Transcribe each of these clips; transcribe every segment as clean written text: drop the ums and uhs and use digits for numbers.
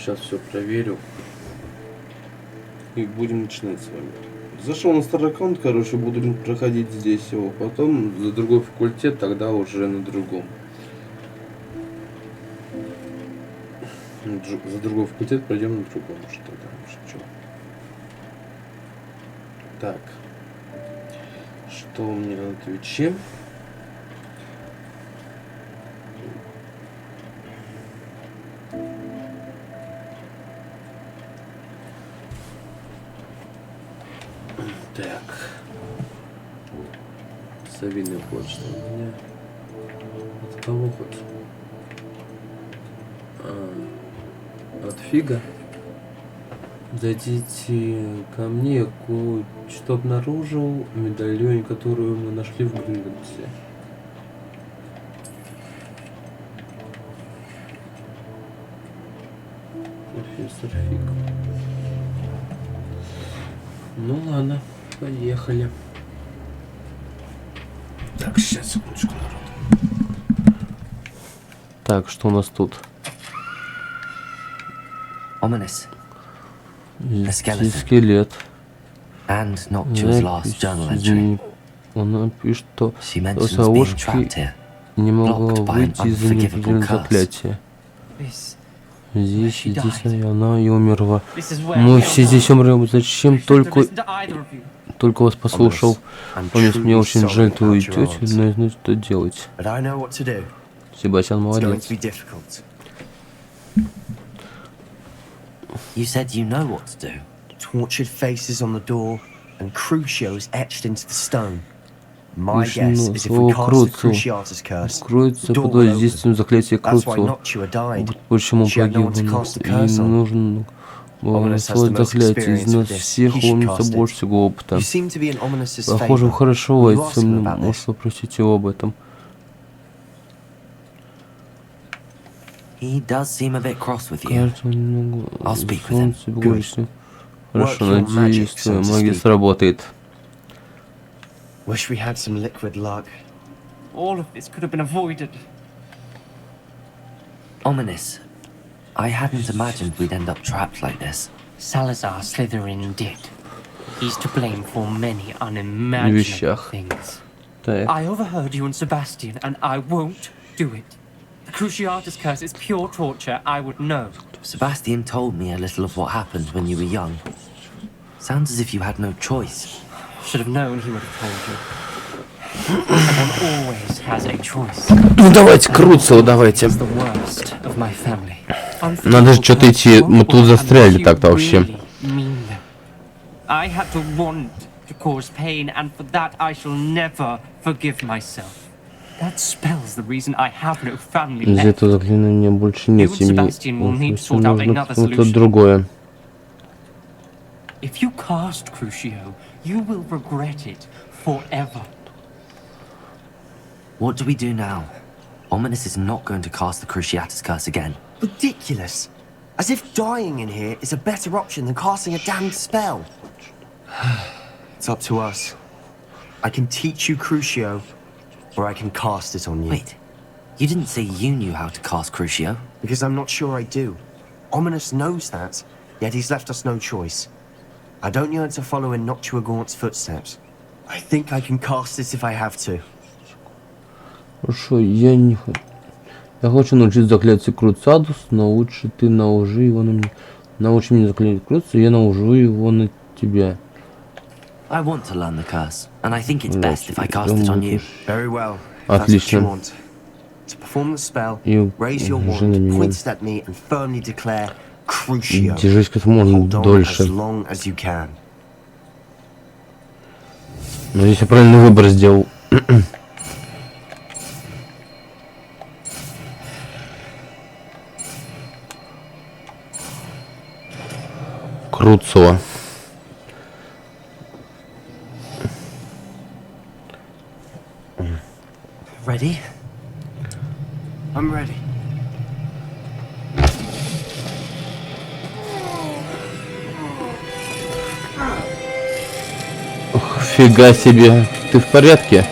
сейчас все проверю. И будем начинать с вами. Зашел на старый аккаунт, короче, буду проходить здесь его. Потом за другой факультет, тогда уже на другом. За другой факультет пройдем на другом уже тогда. Что? Так. Что у меня на Твиче? Так. Совиная почта у меня. От кого хоть? От Фига. Зайдите ко мне, что обнаружил медальон, которую мы нашли в Гринготсе. Профессор Фиг. Ну ладно, поехали. Так, сейчас, секундочку, народ. Так, что у нас тут? Ominous. Здесь скелет. And not to his last journal entry. Он пишет, что She mentions being trapped here. не могла blocked by an выйти из-за unforgivable неопределенного curse. заклятия. Здесь, She она и умерла. Мы все здесь умрем. Зачем только вас послушал? Помню, мне очень жаль твою тетю, но я знаю, что делать. Себастьян молодец. You said you know what to do. Tortured faces on the door and crucios etched into the stone. My guess is if we cast the Cruciatus curse, Кроется the door под will воздействием заклятия open. That's why Круцио. Noctua died. Почему She had no погиб one to он? cast the curse И on. нужно Ominous has the свое most заклятие. Из experience нас with this. всех He should он cast it. больше всего опыта. You seem to be in Ominous's Похоже, favor. хорошо Will you ловится. ask him about Можешь this? попросить его об этом. He does seem a bit cross with you. Кажется, немного I'll speak with him. солнце горечью. Хорошо, Work your надеюсь, magic, твоя so to магия speak. сработает. Wish we had some liquid luck. All of this could have been avoided. Ominous. I hadn't imagined we'd end up trapped like this. Salazar Slytherin did. He's to blame for many unimaginable Вещах. things. Так. I overheard you and Sebastian, and I won't do it. The Cruciatus curse is pure torture. I would know. Sebastian told me a little of what happened when you were young. Sounds as if you had no choice. Should have known he would have told you. Everyone always has a choice. Ну давайте, Круцио, давайте. It's the worst of my family. Надо же что-то идти. Мы тут застряли так-то вообще. I had to want to cause pain, and for that I shall never forgive myself. That spells the reason I have no family Из left. этого заклинания больше нет You and семьи. Sebastian will need to sort out Нужно another что-то solution. другое. If you cast Crucio, you will regret it forever. What do we do now? Ominous is not going to cast the Cruciatus curse again. Ridiculous. As if dying in here is a better option than casting a damned spell. It's up to us. I can teach you Crucio, or I can cast it on you. Wait, you didn't say you knew how to cast Crucio. Because I'm not sure I do. Ominous knows that, yet he's left us no choice. I don't yearn to follow in Noctua Gaunt's footsteps. I think I can cast it if I have to. Хорошо, я не хочу. Я хочу научить заклятие Круциатус, но лучше ты наложи его на меня. Научи меня заклятие Круциатус, я наложу его на тебя. I want to learn the curse, and I think it's best if I cast it on you. Very well. If that's what you Отлично. want. To perform the spell, И raise your уже на wand, меня. point it at me, and firmly declare Crucio. Держись как можно Hold on дольше. as long as you can. Надеюсь, я правильный выбор сделал. Круцио. Ready? I'm ready. Фига себе. Ты в порядке?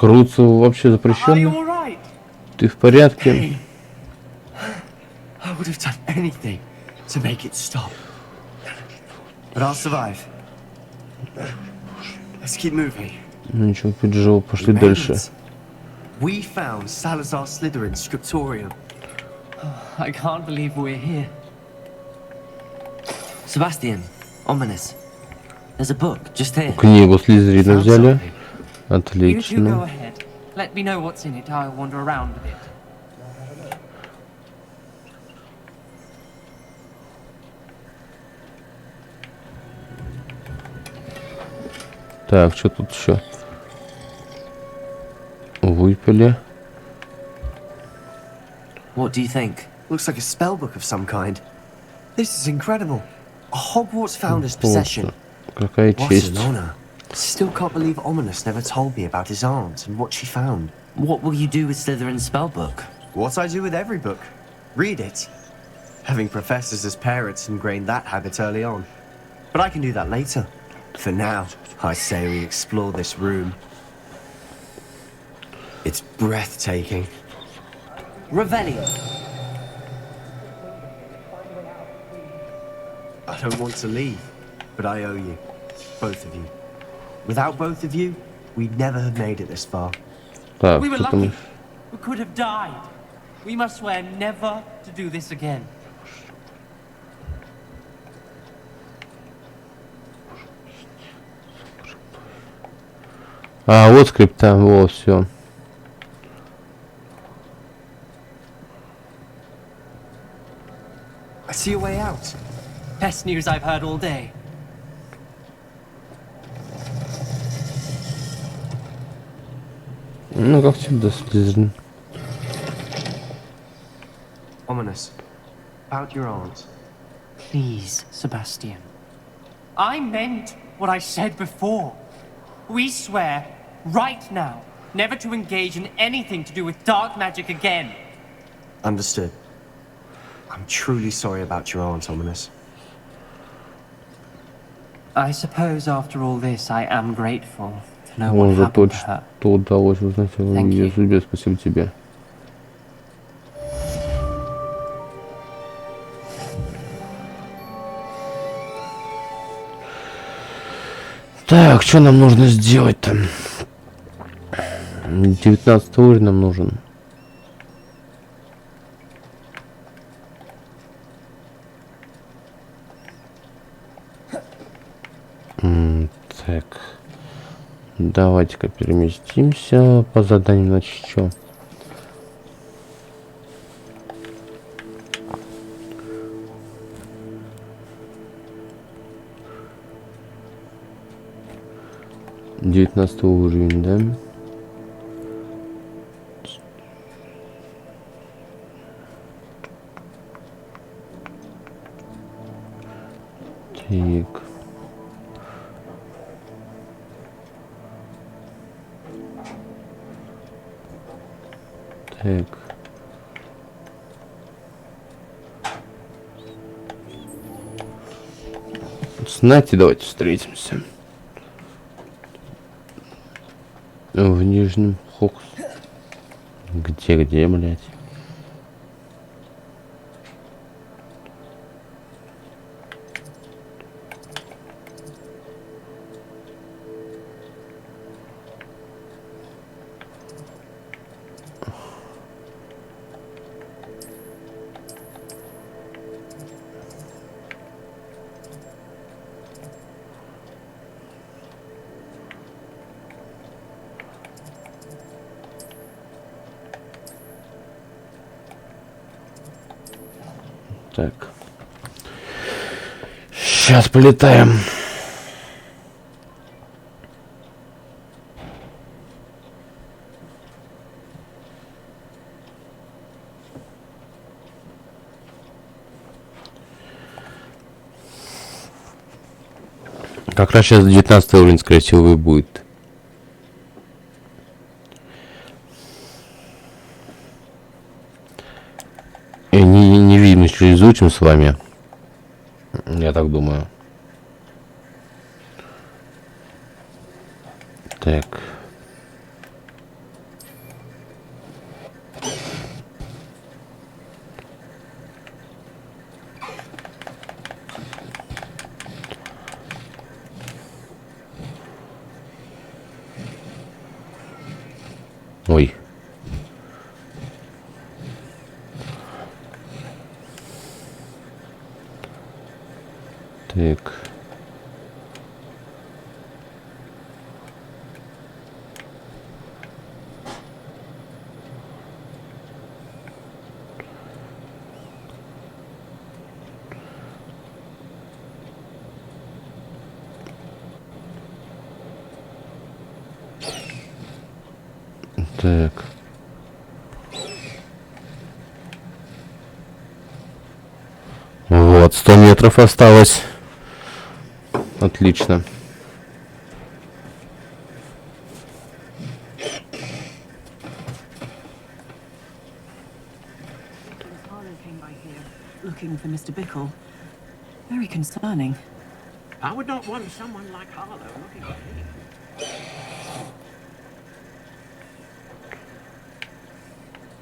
Крутся вообще Are you запрещенно. all right? Ты в порядке? I would have done anything to make it stop. But I'll survive. Let's keep moving. Ну ничего, Пиджо, пошли дальше. We found Salazar Slytherin's scriptorium. I can't believe we're here. Sebastian, ominous. There's a book just here. Книгу Слизерина Found взяли. something. You two go Отлично. ahead. Let me know what's in it. I'll wander around a bit. Так, что тут еще? Выпили. What do you think? Looks like a spell book of some kind. This is incredible. A Hogwarts founder's possession. Какая What честь. an honor. Still can't believe Ominous never told me about his aunt and what she found. What will you do with Slytherin's spellbook? What I do with every book. Read it. Having professors as parents ingrained that habit early on. But I can do that later. For now, I say we explore this room. It's breathtaking. Revelio. I don't want to leave, but I owe you. Both of you. Without both of you, we'd never have made it this far. Так, We were что там? lucky. We could have died. We must swear never to do this again. А, вот скрипта, вот, все. I see a way out. Best news I've heard all day. Ну, как всегда, Слизерин. Ominous. About your aunt. Please, Sebastian. I meant what I said before. We swear, right now, never to engage in anything to do with dark magic again. Understood. I'm truly sorry about your aunt, Ominous. I suppose after all this, I am grateful to know Вот what за то, happened to her. что удалось узнать о Thank ее you. судьбе. Спасибо тебе. Так, что нам нужно сделать-то? 19 уровень нам нужен. Так. Давайте-ка переместимся по заданию, значит, что? Девятнадцатый уровень, да? Так. Так. Знаете, давайте встретимся. В Нижнем Хокс. Где, блядь? Так. Сейчас полетаем. Как раз сейчас 19 уровень, скорее всего, и будет. И невидимость изучим с вами. Я так думаю. Так. Так. Так. Вот, 100 метров осталось. Отлично. Harlow came by here, looking for Mr. Bickle. Very concerning. I would not want someone like Harlow looking at me.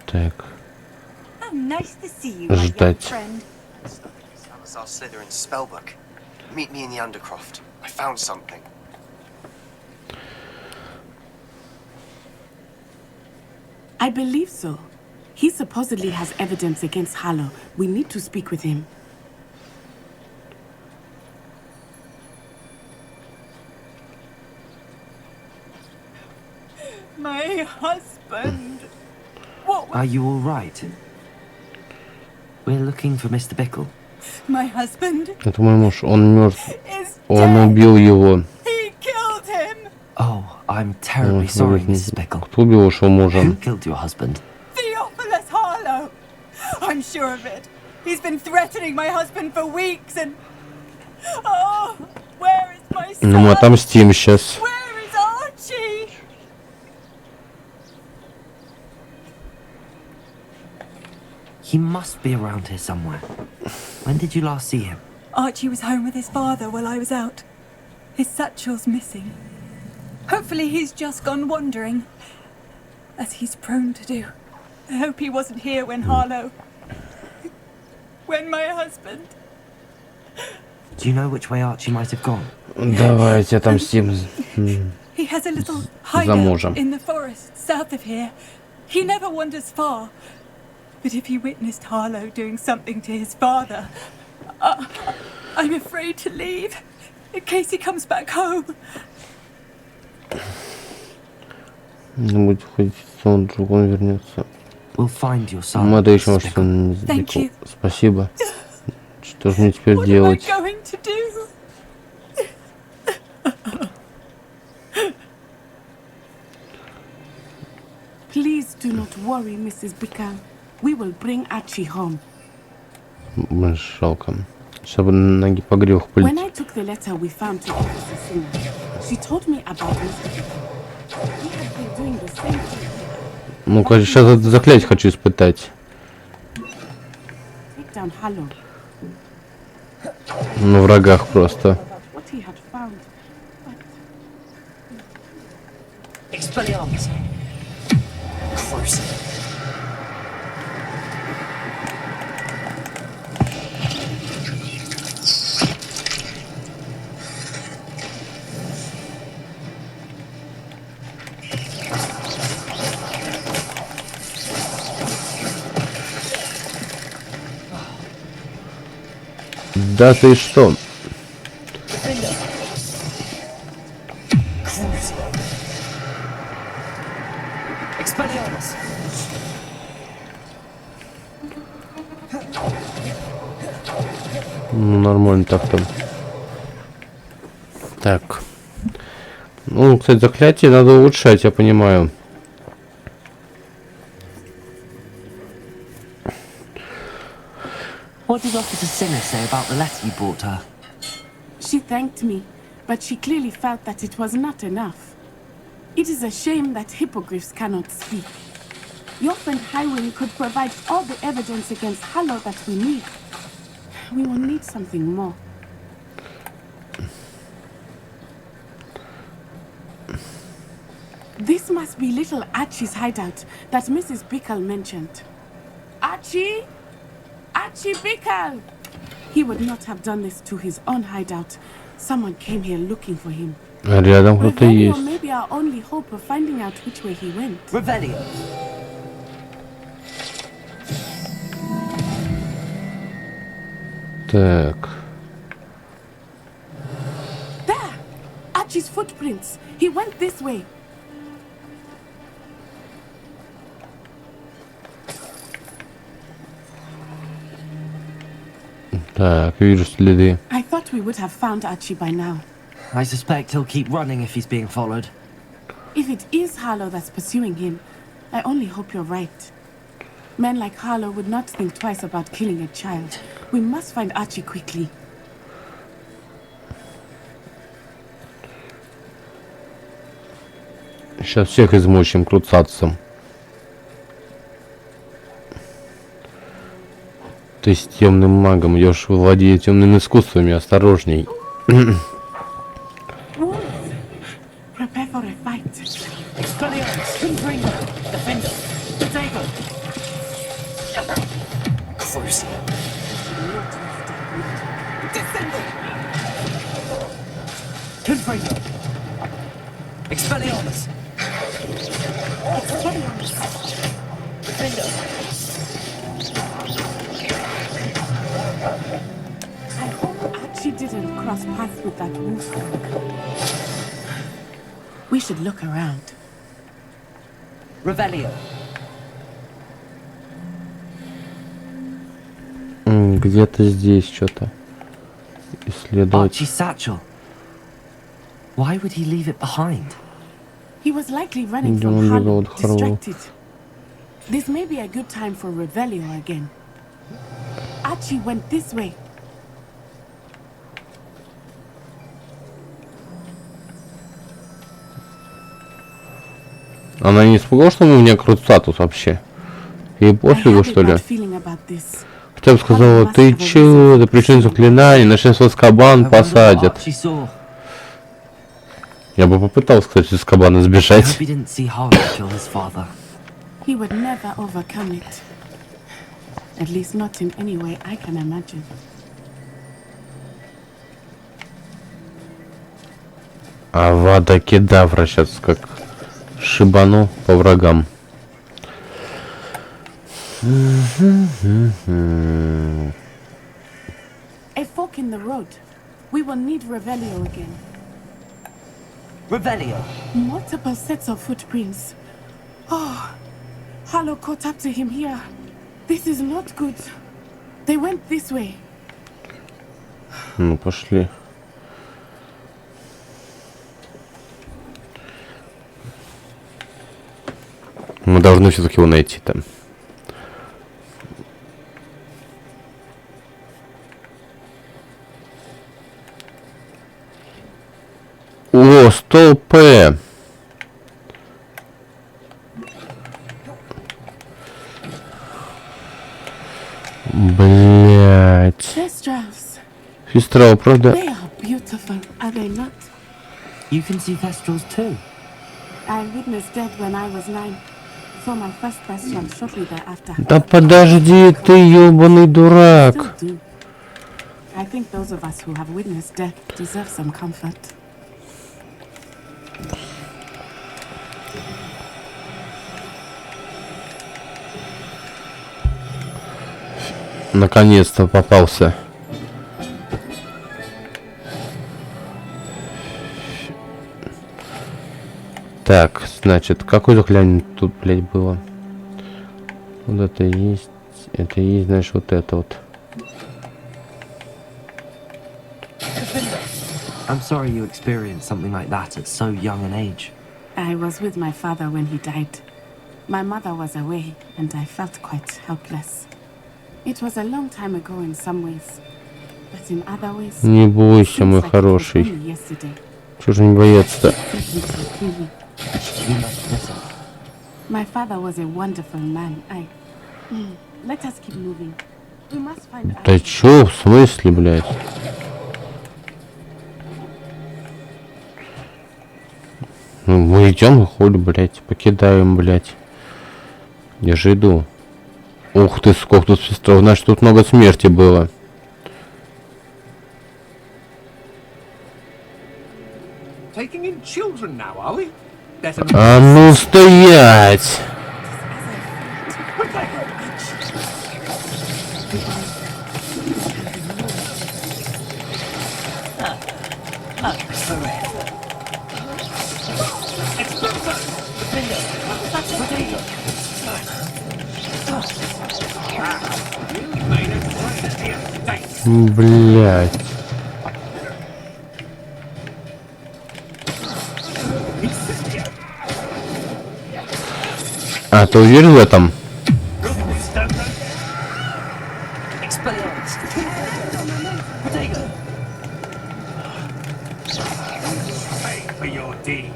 Так. Oh, nice to see you, my young Ждать. friend. Salazar Slytherin's spellbook. Meet me in the Undercroft. I found something. I believe so. He supposedly has evidence against Harlow. We need to speak with him. My husband. What? Are you all right? We're looking for Mr. Bickle. My husband Это мой муж, он мертв. is Он dead. убил его. He killed him. Oh, I'm terribly sorry, Mrs. Bickle. Кто убил вашего мужа? Who killed your husband? Theophilus Harlow. I'm sure of it. He's been threatening my husband for weeks and... Oh, where is my son? Ну, мы отомстим сейчас. Where is Archie? He must be around here somewhere. When did you last see him? Archie was home with his father while I was out. His satchel's missing. Hopefully he's just gone wandering, as he's prone to do. I hope he wasn't here when Harlow... when my husband... Do you know which way Archie might have gone? Давайте отомстим. He has a little мужем. hideout in the forest south of here. He never wanders far. But if he witnessed Harlow doing something to his father, I'm afraid to leave in case he comes back home. Не будет ходить, он вдруг он вернется. We'll find your son. Мы отыщем Mrs. ваш Bickle. сын. Thank you. Спасибо. Что же мне теперь What делать? am I going to do? Please do not worry, Mrs. Bickle. We will bring Archie home. Блин, жалко. Чтобы ноги по греху When пылить. I took the letter we found to Officer Singer, she told me about Mr. Bickle. He had been doing the same thing. Ну, конечно, сейчас это заклятие хочу испытать. Take down Harlow. На врагах просто. What he had found. Expelliarmus. Close. Да ты что? Expelliarmus. Ну, нормально так-то. Так. Ну, кстати, заклятие надо улучшать, я понимаю. What did Officer Singer say about the letter you brought her? She thanked me, but she clearly felt that it was not enough. It is a shame that hippogriffs cannot speak. Your friend Highwing could provide all the evidence against Harlow that we need. We will need something more. This must be little Archie's hideout that Mrs. Bickle mentioned. Archie? Archie Bickle! He would not have done this to his own hideout. Someone came here looking for him. Рядом кто-то Revelio есть. may be our only hope of finding out which way he went. Revelio. Так. footprints. He went this way. Так, вижу следы. I thought we would have found Archie by now. I suspect he'll keep running if he's being followed. If it is Harlow that's pursuing him, I only hope you're right. Men like Harlow would not think twice about killing a child. We must find Archie quickly. Сейчас всех измучим круцаться. Ты с темным магом идешь, владея темными искусствами, осторожней. Prepare for a fight. Expelliarmus! I hope Archie didn't cross paths with that wolf. We should look around. Revelio! Где-то здесь что-то исследовать. Archie's satchel. Why would he leave it behind? He was likely running Yeah, from Harlow, Lord Harlow. distracted. This may be a good time for Revelio again. Archie went this way. Она не испугалась, что мы в ней круцатус вообще? Ей I пофигу, had a что ли? bad feeling about this. Хотя бы сказала, ты чё, это причин заклинаний, начнем с Азкабан, I wonder what посадят. Archie saw. Я бы попытался, кстати, с Азкабана I сбежать. hope he didn't see Harlow kill his father. He would never overcome it. At least not in any way I can imagine. Авада Кедавра сейчас как шибану по врагам. A fork in the road. We will need Revelio again. Revelio! Multiple sets of footprints. Oh, Harlow caught up to him here. This is not good. They went this way. Ну, пошли. Мы должны все-таки его найти там. О, стол П. Блять. Thestrals. Сестра, правда? They are beautiful, are they not? You can see Thestrals too. I witnessed death when I was 9. Saw my first Thestral shortly thereafter. Да подожди ты, ёбаный дурак. Still do. I think those of us who have witnessed death deserve some comfort. Наконец-то попался. Так, значит, какое заклинание тут, блядь, было? Вот это есть, знаешь, вот это вот. I'm sorry you experienced something like that at so young an age. I was with my father when he died. My mother was away, and I felt quite helpless. It was a long time ago in some ways, but in other ways, Не бойся, seems мой like it was хороший. only yesterday. Чего же не бояться-то? You must miss him. My father was a wonderful man. Let us keep moving. We must find Да чё, в смысле, блядь? Ну, мы идем и хули, блядь, покидаем, блядь. Я же иду. Ух ты, сколько тут сестров, значит, тут много смерти было. Taking in children now, are we? Better not. А ну стоять! Блять. А, ты уверен в этом? For your deed.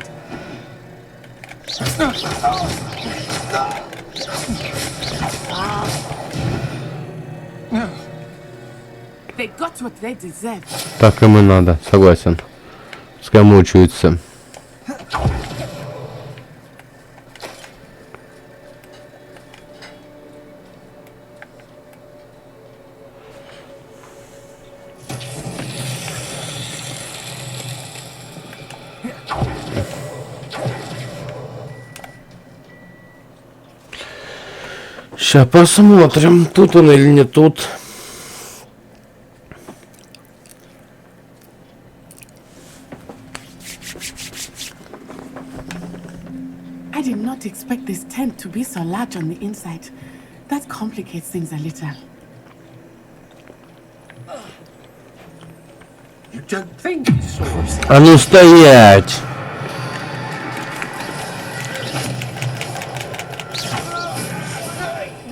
They got what they deserve. Так им и надо, согласен. Пускай мучаются. Сейчас посмотрим, тут он или не тут. I did not expect this tent to be so large on the inside. That complicates things a little. You don't think he saw us? А ну стоять!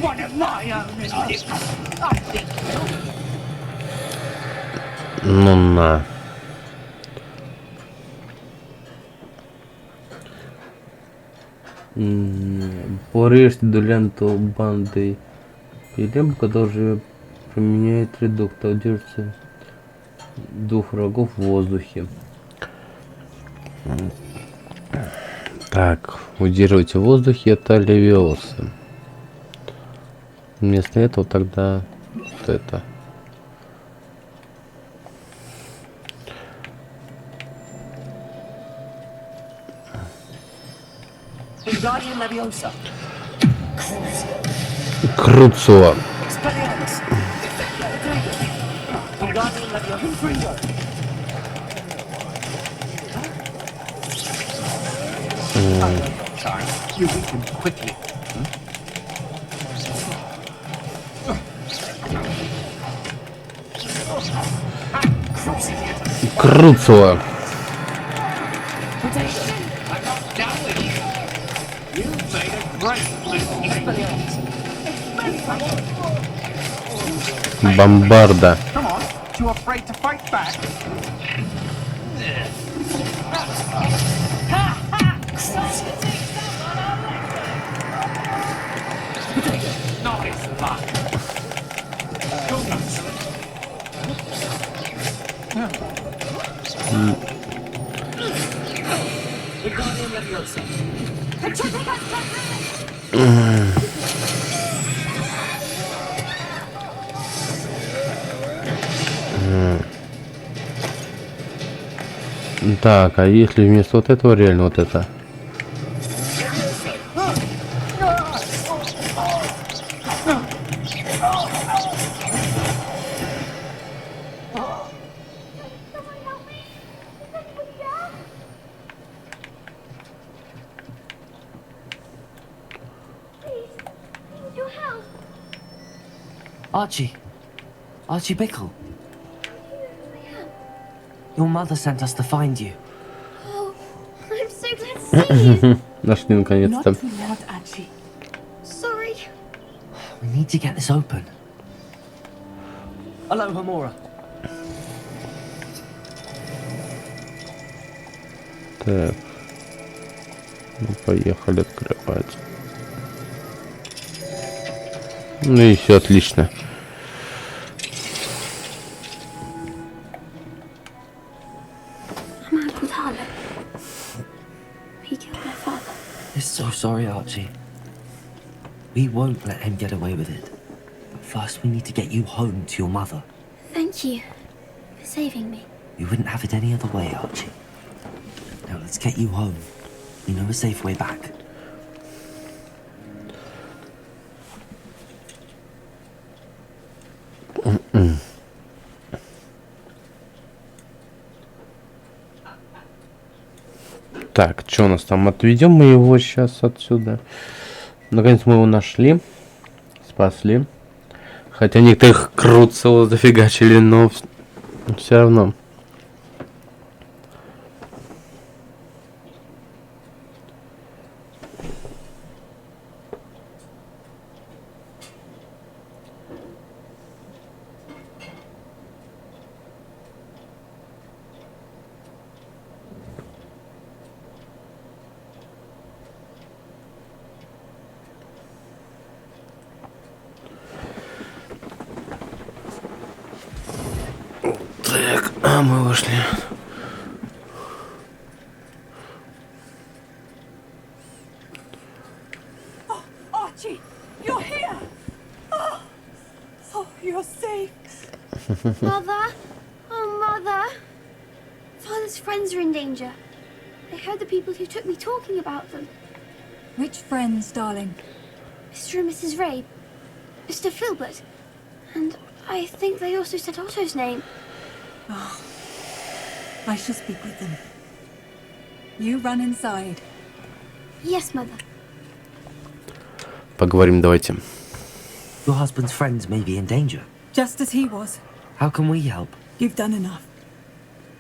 One of my own, isn't it? I think Ну на. Порежьте эту ленту бандой. И ленту, которая применяет редуктор, удерживается двух врагов в воздухе. Так, удерживайте в воздухе это левиосы. Вместо этого тогда вот это. Wingardium Leviosa. Круцо. Expelliarmus. Wingardium Leviosa. you weaken quickly. Круцо. Бомбарда. Come on, too afraid to fight back? Nice luck. Так, а если вместо вот этого реально вот это? Archie. Archie Bickle. Your mother sent us to find you. Oh, I'm so glad to see you. Нашли наконец-то. Not too loud, Archie. Sorry. We need to get this open. Hello, Hamura. Так. Ну, поехали открывать. Ну и все отлично. A man called Harlow. He killed my father. We're so sorry, Archie. We won't let him get away with it. But first we need to get you home to your mother. Thank you for saving me. We wouldn't have it any other way, Archie. Now let's get you home. We know a safe way back. Так, что у нас там? Отведем мы его сейчас отсюда. Наконец мы его нашли. Спасли. Хотя некоторых крутцев зафигачили, но все равно. Так, а мы вышли. Archie, you're here! Oh, you're safe. Mother? Oh, Mother. Father's friends are in danger. I heard the people who took me talking about them. Which friends, darling? Mr. and Mrs. Ray, Mr. Filbert, and I think they also said Otto's name. I shall speak with them. You run inside. Yes, Mother. Поговорим, давайте. Your husband's friends may be in danger. Just as he was. How can we help? You've done enough.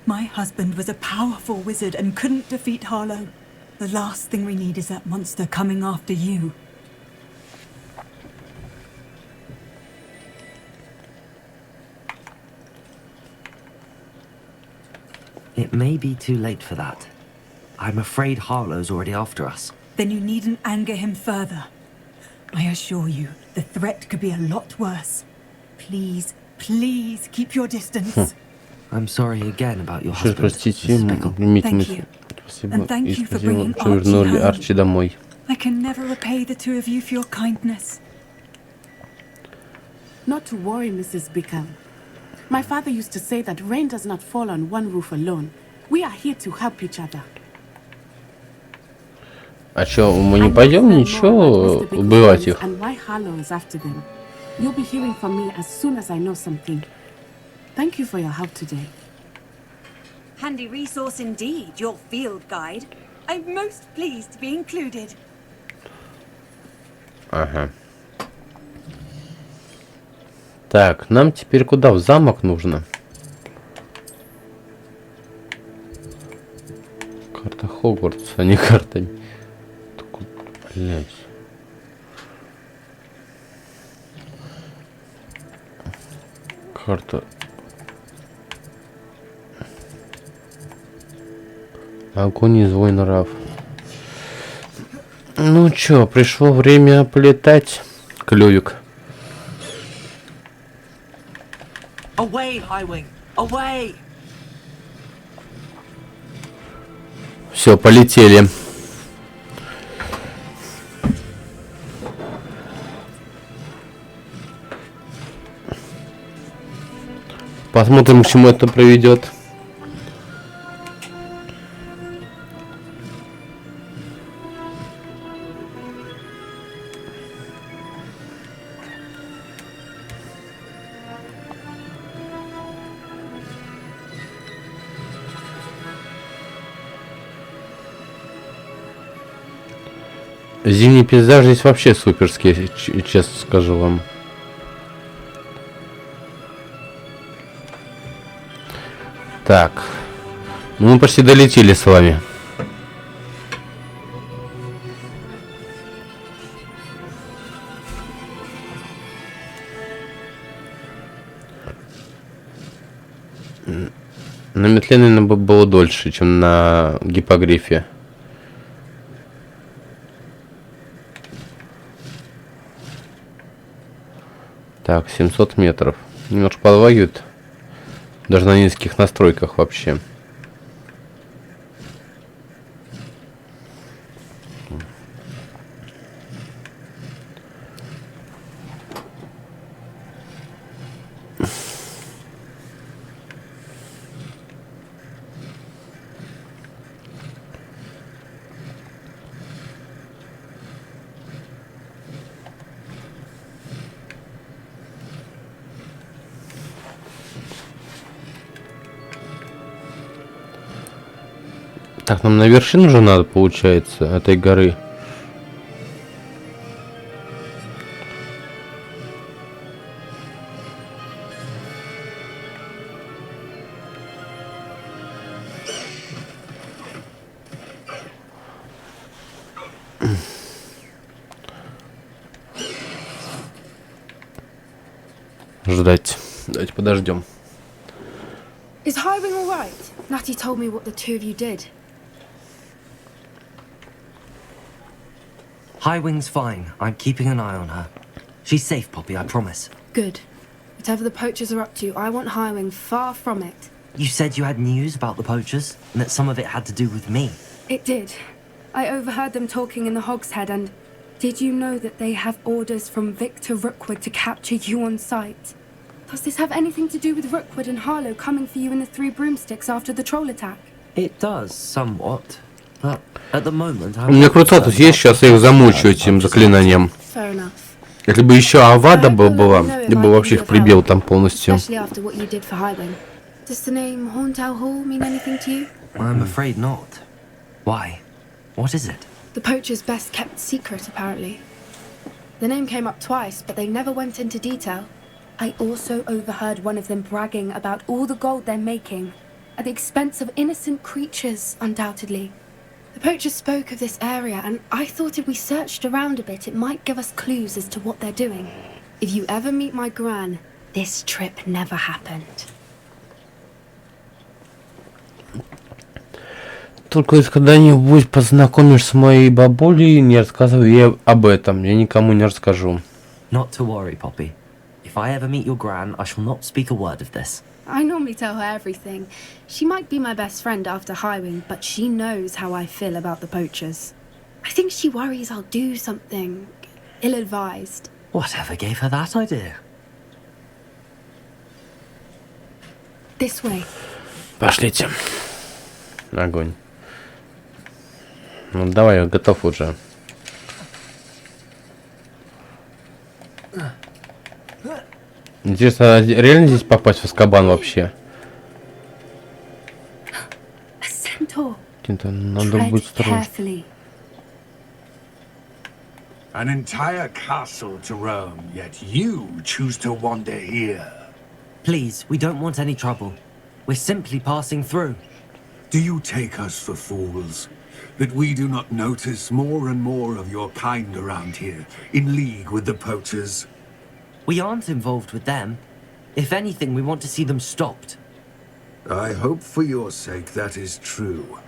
My husband was a powerful wizard and couldn't defeat Harlow. The last thing we need is that monster coming after you. It may be too late for that. I'm afraid Harlow's already after us. Then you needn't anger him further. I assure you, the threat could be a lot worse. Please, please keep your distance. I'm sorry again about your Еще husband, простите, Mrs. Pickle. Thank you. Спасибо. And thank И you for спасибо, bringing что вернули Archie home. Арчи домой. I can never repay the two of you for your kindness. Not to worry, Mrs. Bickle. My father used to say that rain does not fall on one roof alone. We are here to help each other. А чё, мы не пойдем ничего убивать их? And why Harlow is after them. You'll be hearing from me as soon as I know something. Thank you for your help today. Handy resource indeed, your field guide. I'm most pleased to be included. Ага. Так, нам теперь куда? В замок нужно. Карта Хогвартса, а не карта. Блять. Карта. Огонь из войн Раф. Ну чё, пришло время полетать, клювик. Away, Highwing! Away! Все, полетели. Посмотрим, к чему это приведет. Зимний пейзаж здесь вообще суперский, честно скажу вам. Так. Ну, мы почти долетели с вами. На метле, наверное, было дольше, чем на гиппогрифе. Так, 700 метров. Немножко подлагивает. Даже на низких настройках вообще. Так, нам на вершину уже надо, получается, этой горы. Ждать. Давайте подождем. Is Highwing all right? Natty told me what the two of you did. Highwing's fine. I'm keeping an eye on her. She's safe, Poppy, I promise. Good. Whatever the poachers are up to, I want Highwing far from it. You said you had news about the poachers, and that some of it had to do with me. It did. I overheard them talking in the Hogshead, and did you know that they have orders from Victor Rookwood to capture you on sight? Does this have anything to do with Rookwood and Harlow coming for you in the Three Broomsticks after the troll attack? It does, somewhat. But at the moment, У меня крутатус есть, сейчас я их замучу этим заклинанием. Fair enough. Если бы еще Авада была, я бы вообще их прибил там полностью. Especially after what you did for Highwing. Does the name Hauntow Hall mean anything to you? I'm afraid not. Why? What is it? The poacher's best kept secret, apparently. The name came up twice, but they never went into detail. I also overheard one of them bragging about all the gold they're making, at the expense of innocent creatures, undoubtedly. The poacher spoke of this area, and I thought if we searched around a bit, it might give us clues as to what they're doing. If you ever meet my gran, this trip never happened. Только если когда-нибудь познакомишь с моей бабулей, не рассказывай ей об этом. Я никому не расскажу. Not to worry, Poppy. If I ever meet your gran, I shall not speak a word of this. I normally tell her everything. She might be my best friend after Highwing, but she knows how I feel about the poachers. I think she worries I'll do something ill-advised. Whatever gave her that idea? This way. Пошлите. Огонь. Ну давай, я готов уже. Интересно, реально здесь попасть в Азкабан вообще? Надо быть осторожным. An entire castle to roam, yet you choose to wander here. Please, we don't want any trouble. We're simply passing through. Do you take us for fools? That we do not notice more and more of your kind around here, in league with the poachers? We aren't involved with them. If anything, we want to see them stopped. I hope for your sake that is true.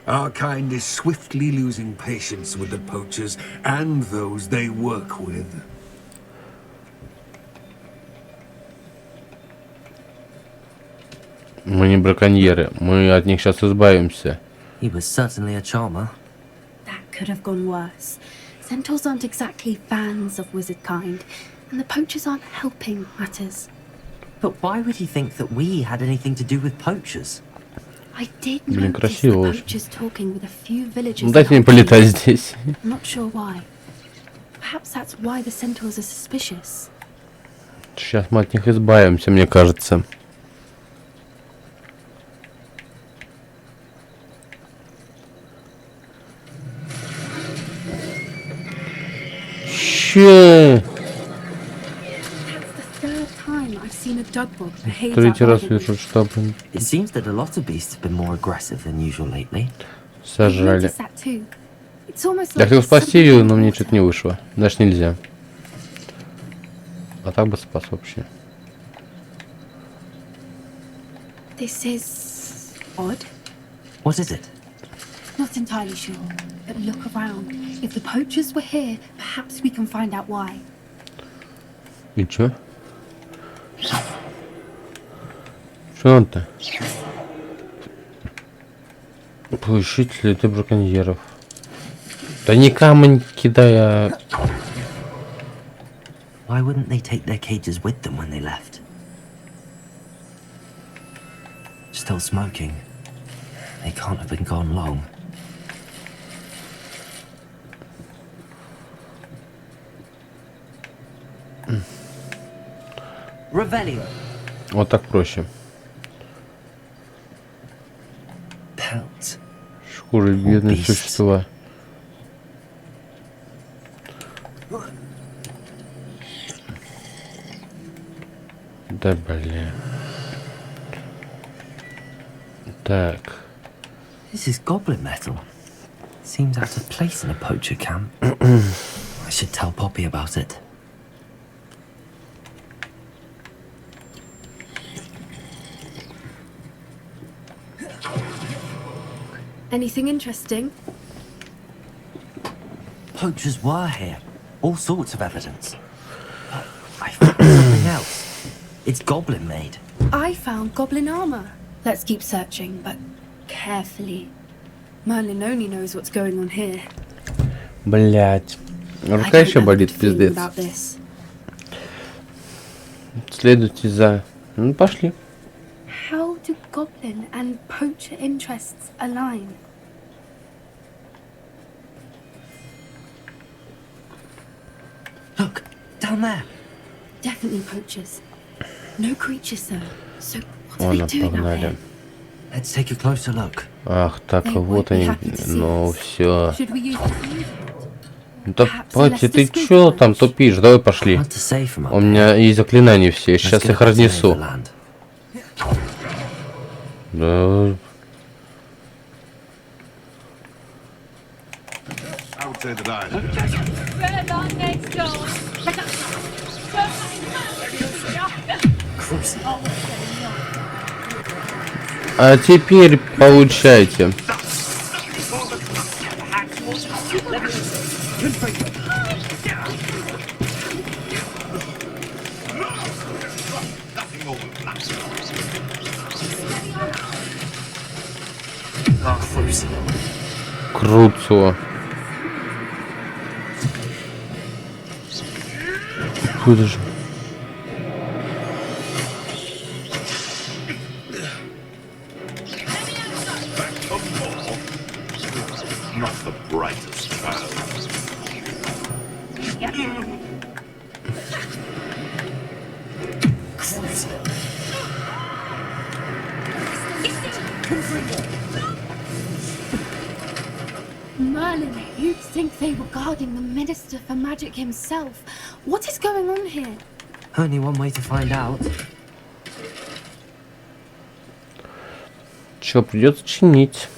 Our kind is swiftly losing patience with the poachers and those they work with. Мы не браконьеры. Мы от них сейчас избавимся. He was certainly a charmer. That could have gone worse. Centaurs aren't exactly fans of wizard kind, and the poachers aren't helping matters. But why would he think that we had anything to do with poachers? I did Блин, notice красиво the очень. poachers talking with a few villagers. Дайте мне полетать здесь. I'm not sure why. Perhaps that's why the centaurs are suspicious. Сейчас мы от них избавимся, мне кажется. Че? Третий раз вижу, что, блин. It seems that a lot of beasts have been more aggressive than usual lately. Сожрали. Я хотел спасти ее, но мне что-то не вышло. Даже нельзя. А так бы спас вообще. This is odd. What is it? Not entirely sure, but look around. If the poachers were here, perhaps we can find out why. И чё? Что надо-то? Поищите следы браконьеров. Да не камень кидай, а... Why wouldn't they take their cages with them when they left? Still smoking. They can't have been gone long. Revelio. Вот так проще. Pelt. Хуже, бедные существа. Да блин. Так. This is goblin metal. Seems out of place in a poacher camp. I should tell Poppy about it. Anything interesting? Poachers were here. All sorts of evidence. But I found something else. It's goblin made. I found goblin armor. Let's keep searching, but carefully. Merlin only knows what's going on here. Блять. Рука еще болит, пиздец. Следуйте за... Ну, пошли. How do goblin and poacher interests align? Look, down there. Definitely poachers. No creatures though. So what are they doing out here? Let's take a closer look. Ах, так, вот они. Ну, все. Да, Пати, ты чё там тупишь? Давай пошли. У меня есть заклинания все, сейчас их разнесу. Да. А теперь получайте. Круто. Куда же? Merlin, you'd think they were guarding the Minister for Magic himself. What is going on here? Only one way to find out. Чё, придется чинить.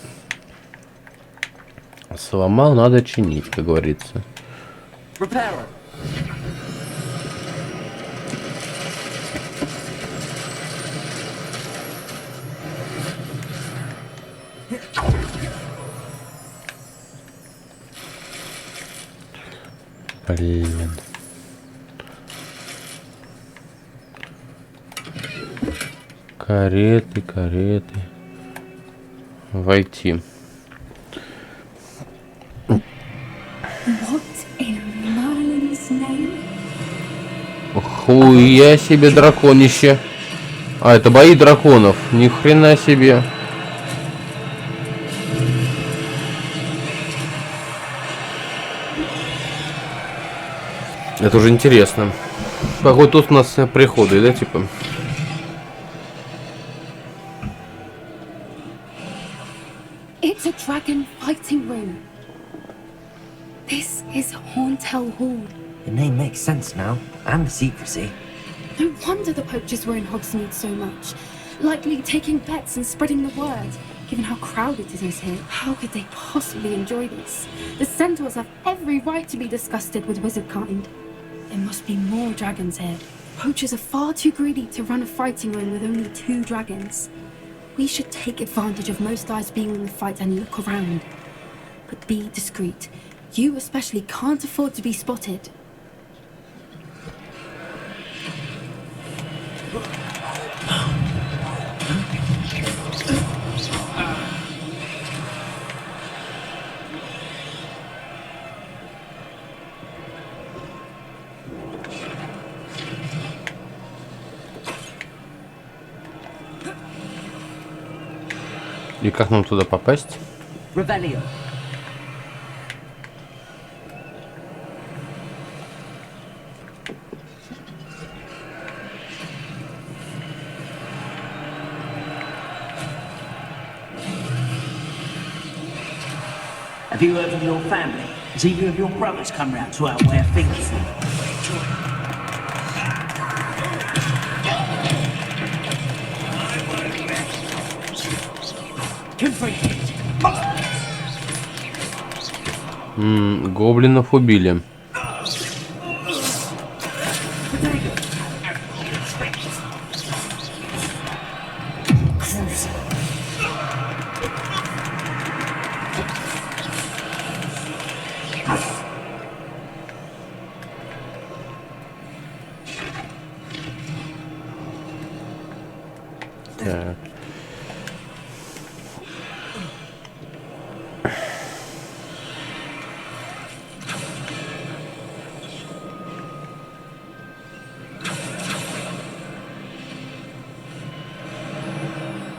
Сломал, надо чинить, как говорится. Repairer. Блин. Кареты, кареты. Войти. Хуя себе драконище. А, это бои драконов. Ни хрена себе. Это уже интересно. Походу тут у нас приходы, да, типа? It's a dragon fighting room. This is Hauntel Hall. The name makes sense now, and the secrecy. No wonder the poachers were in Hogsmeade so much. Likely taking bets and spreading the word. Given how crowded it is here, how could they possibly enjoy this? The centaurs have every right to be disgusted with wizard kind. There must be more dragons here. Poachers are far too greedy to run a fighting room with only 2 dragons. We should take advantage of most eyes being on the fight and look around. But be discreet. You especially can't afford to be spotted. И как нам туда попасть? Rebellion. Have you heard from your family? Has either of your brothers come round to our way of thinking? Гоблинов убили. Так.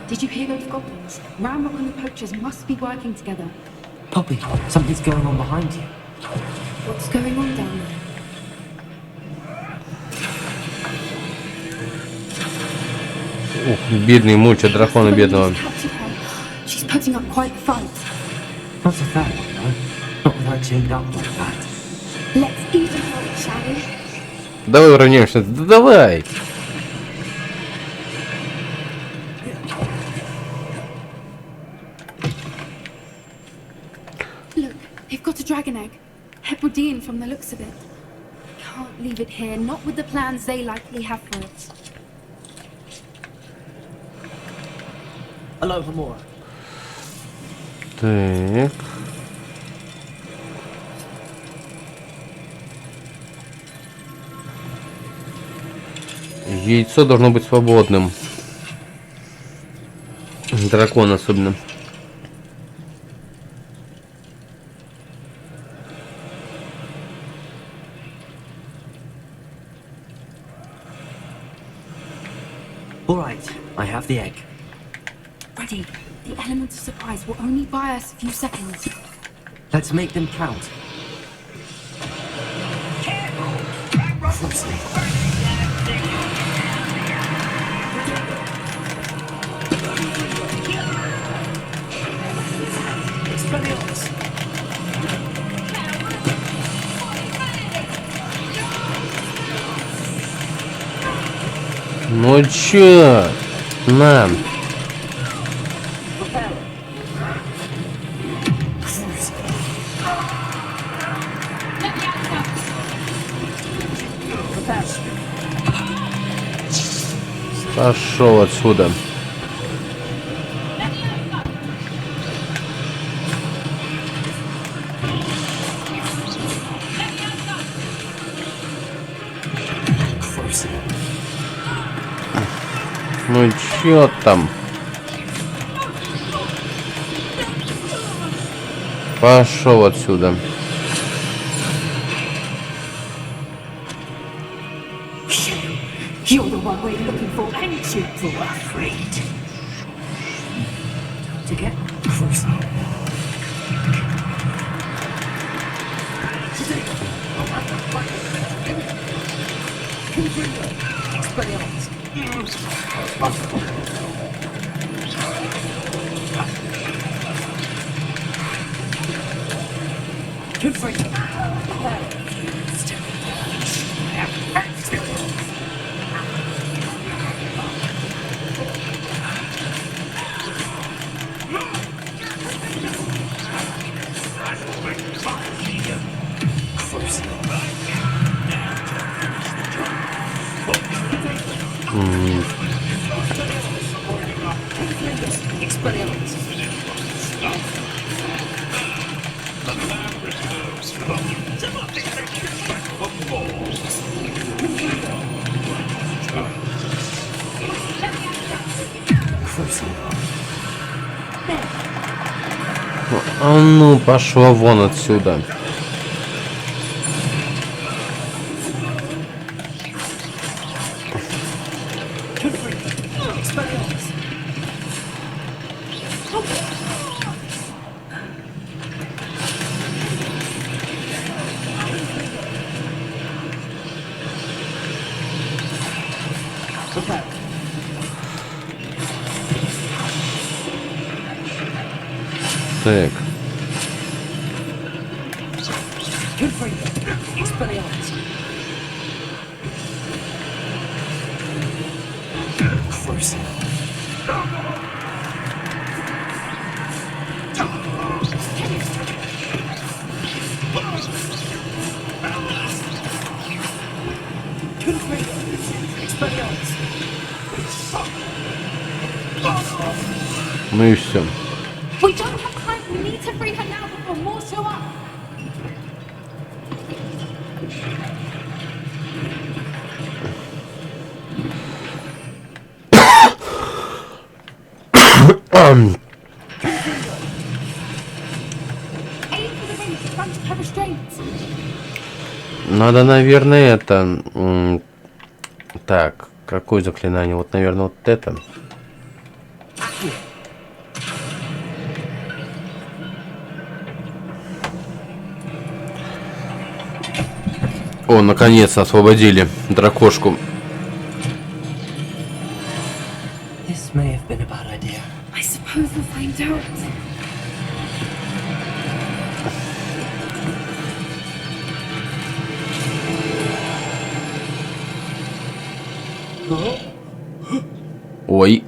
Did you hear those goblins? Ramrock and the poachers must be working together. Poppy, something's going on behind you. What's going on down there? Ух, бедный муча дракона бедного. She's putting up quite a fight. Not a fair one, though. Not without chained up like that. Let's even help, shall we? Давай уравняемся. Да давай. Look, they've got a dragon egg. Hebridean from the looks of it. Can't leave it here, not with the plans they likely have for it. Hello, Hamura. Так. Яйцо должно быть свободным. Дракон особенно. All right, I have the egg. Ready. The element of surprise will only buy us a few seconds. Let's make them count. Ну чё? На. Пошел отсюда. Ну чё там? Пошел отсюда. You're the one we're looking for, ain't you? For afraid. To get closer. А ну, пошла вон отсюда. Так. frozen. Ну и все. We don't have time. We need to free her now before more show up. Aim for the ring in front of her restraints. Надо, наверное, это... Так, какое заклинание? Вот, наверное, вот это. О, наконец-то освободили дракошку. This may have been a bad idea. I suppose we'll find out. Ой.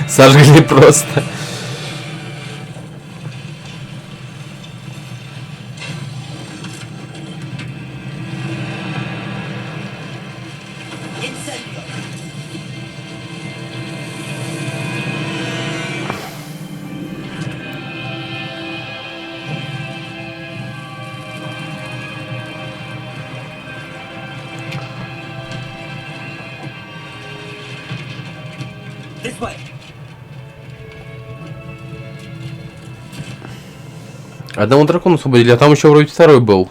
Сожгли просто. This way. Одного дракона освободили, а там еще вроде второй был.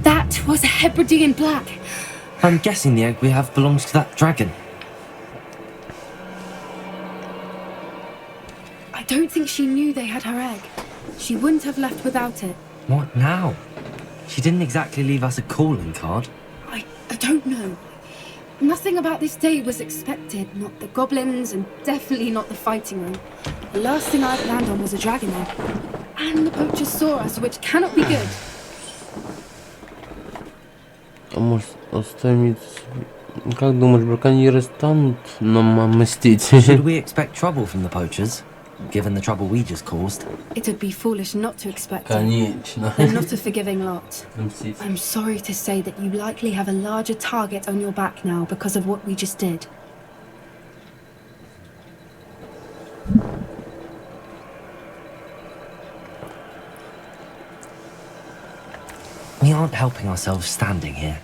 That was a Hebridean black. I'm guessing the egg we have belongs to that dragon. I don't think she knew they had her egg. She wouldn't have left without it. What now? She didn't exactly leave us a calling card. I don't know. Nothing about this day was expected. Not the goblins, and definitely not the fighting room. The last thing I planned on was a dragon egg. And the poachers saw us, which cannot be good. А может оставить... Как думаешь, браконьеры станут нам мстить? Should we expect trouble from the poachers, given the trouble we just caused? It'd be foolish not to expect it. Конечно. They're not a forgiving lot. I'm sorry to say that you likely have a larger target on your back now because of what we just did. We aren't helping ourselves standing here.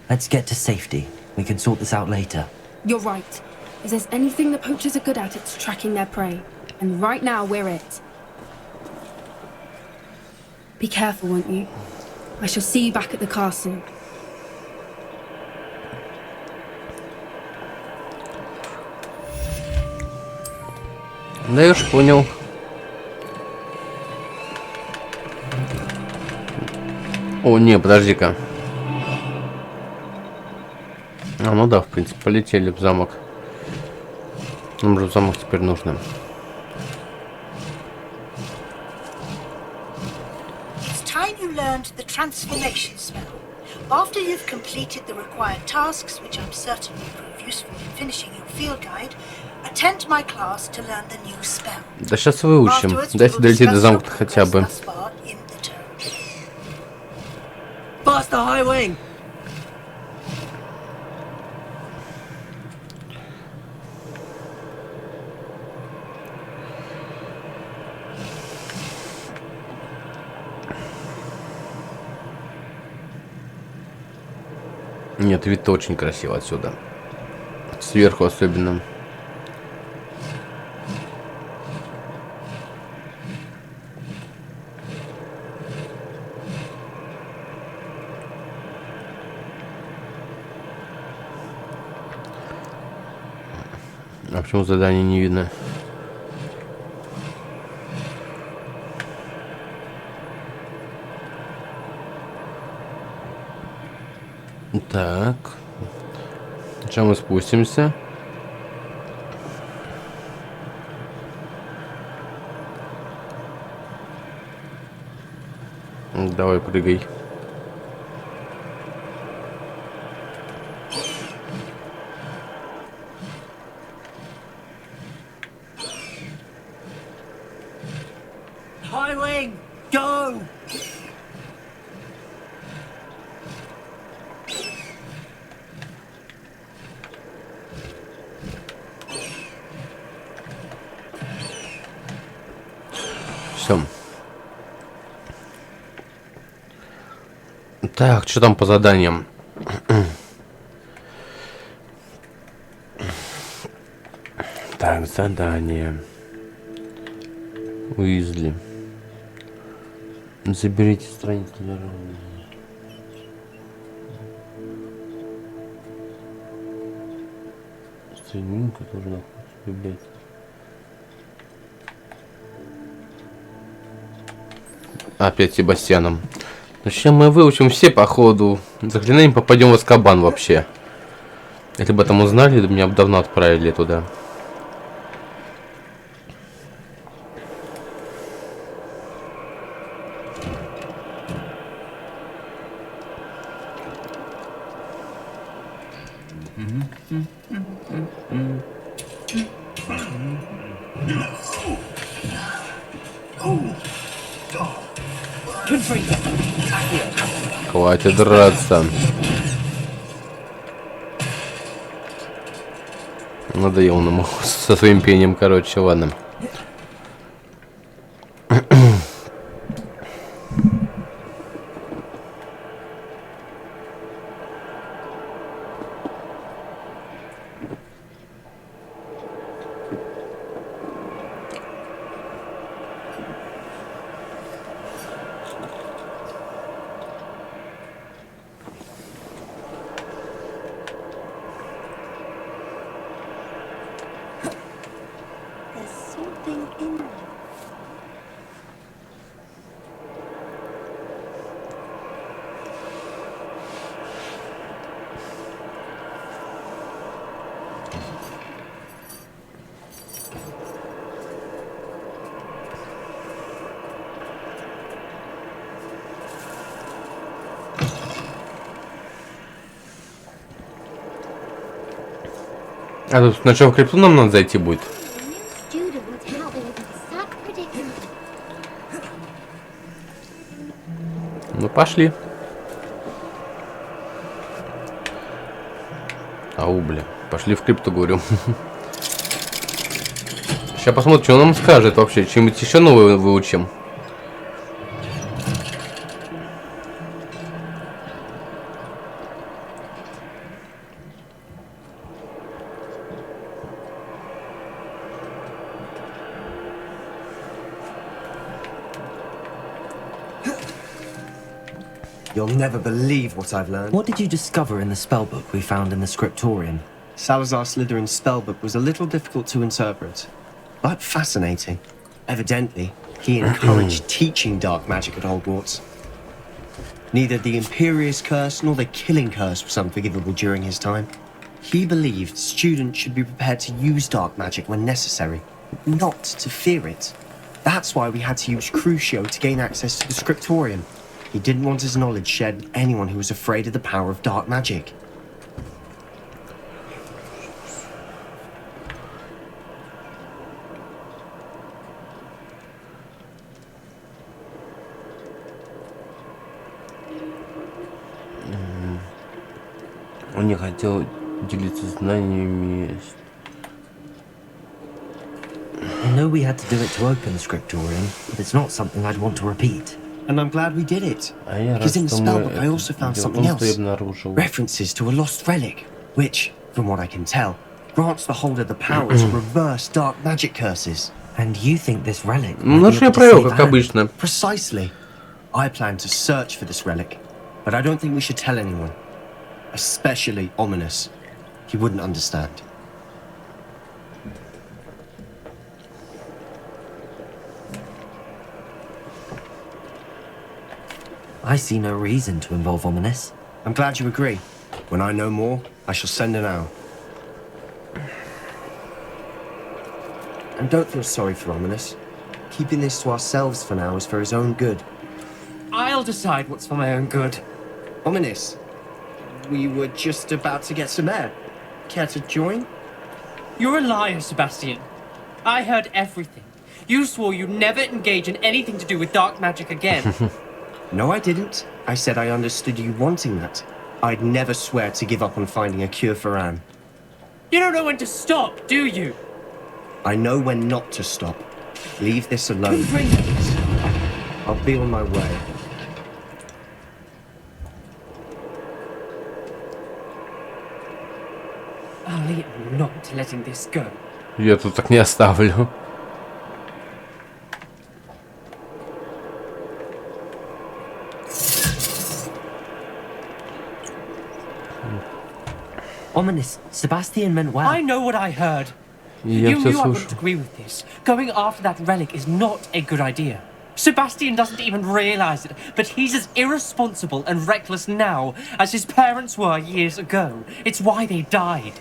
Let's get to safety. We can sort this out later. You're right. If there's anything the poachers are good at, it's tracking their prey. And right now, we're it. Be careful, won't you? I shall see you back at the castle. Да я уж понял. О, не, подожди-ка. А, ну да, в принципе, полетели в замок. Нам же в замок теперь нужно. It's time you learned the transformation spell. After you've completed the required tasks, which I'm certain will prove useful in finishing your field guide, attend my class to learn the new spell. Да сейчас выучим. Дайте долететь до замка хотя бы. Faster, High Wing! Нет, вид очень красиво отсюда. Сверху особенно. А почему задание не видно? Так. Сейчас мы спустимся. Давай, прыгай. Highwing, go! Все. Так, что там по заданиям? Так, задание. Уизли. Заберите страницу для равного. Соединение, который находится в библиотеке. Опять Себастьяном. Ну, сейчас мы выучим все по ходу. Заклинаем, попадем в Азкабан вообще. Если бы там узнали, меня бы давно отправили туда. Хватит драться. Надоел нам со своим пением, короче, ладно. А тут сначала в крипту нам надо зайти будет. Ну пошли. Ау, бля. Пошли в крипту, говорю. Сейчас посмотрим, что он нам скажет вообще. Чем-нибудь еще новое выучим. You'll never believe what I've learned. What did you discover in the spellbook we found in the scriptorium? Salazar Slytherin's spellbook was a little difficult to interpret, but fascinating. Evidently, he encouraged teaching dark magic at Hogwarts. Neither the Imperious Curse nor the Killing Curse was unforgivable during his time. He believed students should be prepared to use dark magic when necessary, not to fear it. That's why we had to use Crucio to gain access to the scriptorium. He didn't want his knowledge shared with anyone who was afraid of the power of dark magic. Он не хотел делиться знаниями. I know we had to do it to open the scriptorium, but it's not something I'd want to repeat. And I'm glad we did it. Because in the spellbook I also found something else. References to a lost relic, which, from what I can tell, grants the holder the power to reverse dark magic curses. And you think this relic Ну, что я провел, как обычно. Precisely. I plan to search for this relic, but I don't think we should tell anyone. Especially Ominous. He wouldn't understand. I see no reason to involve Ominous. I'm glad you agree. When I know more, I shall send an owl. And don't feel sorry for Ominous. Keeping this to ourselves for now is for his own good. I'll decide what's for my own good. Ominous, we were just about to get some air. Care to join? You're a liar, Sebastian. I heard everything. You swore you'd never engage in anything to do with dark magic again. No, I didn't. I said I understood you wanting that. I'd never swear to give up on finding a cure for Anne. You don't know when to stop, do you? I know when not to stop. Leave this alone. I'll be on my way. I am not letting this go. Я тут так не оставлю. Ominous, Sebastian meant well. I know what I heard. Я You все knew I wouldn't слушаю. agree with this. Going after that relic is not a good idea. Sebastian doesn't even realize it, but he's as irresponsible and reckless now as his parents were years ago. It's why they died.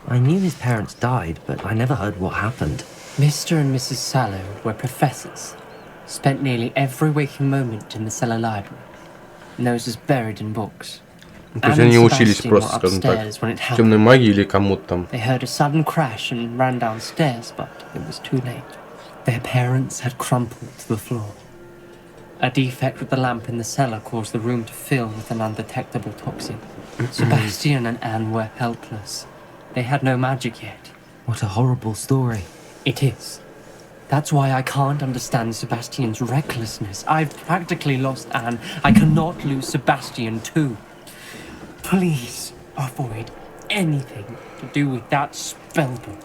I knew his parents died, but I never heard what happened. Mr. and Mrs. Sallow were professors. Spent nearly every waking moment in the cellar library. Noses buried in books. То есть они учились просто, скажем так, темной магии или кому-то там. They heard a sudden crash and ran downstairs, but it was too late. Their parents had crumpled to the floor. A defect with the lamp in the cellar caused the room to fill with an undetectable toxin. Sebastian and Anne were helpless. They had no magic yet. What a horrible story. It is. That's why I can't understand Sebastian's recklessness. I've practically lost Anne. I cannot lose Sebastian too. Please avoid anything to do with that spellbook.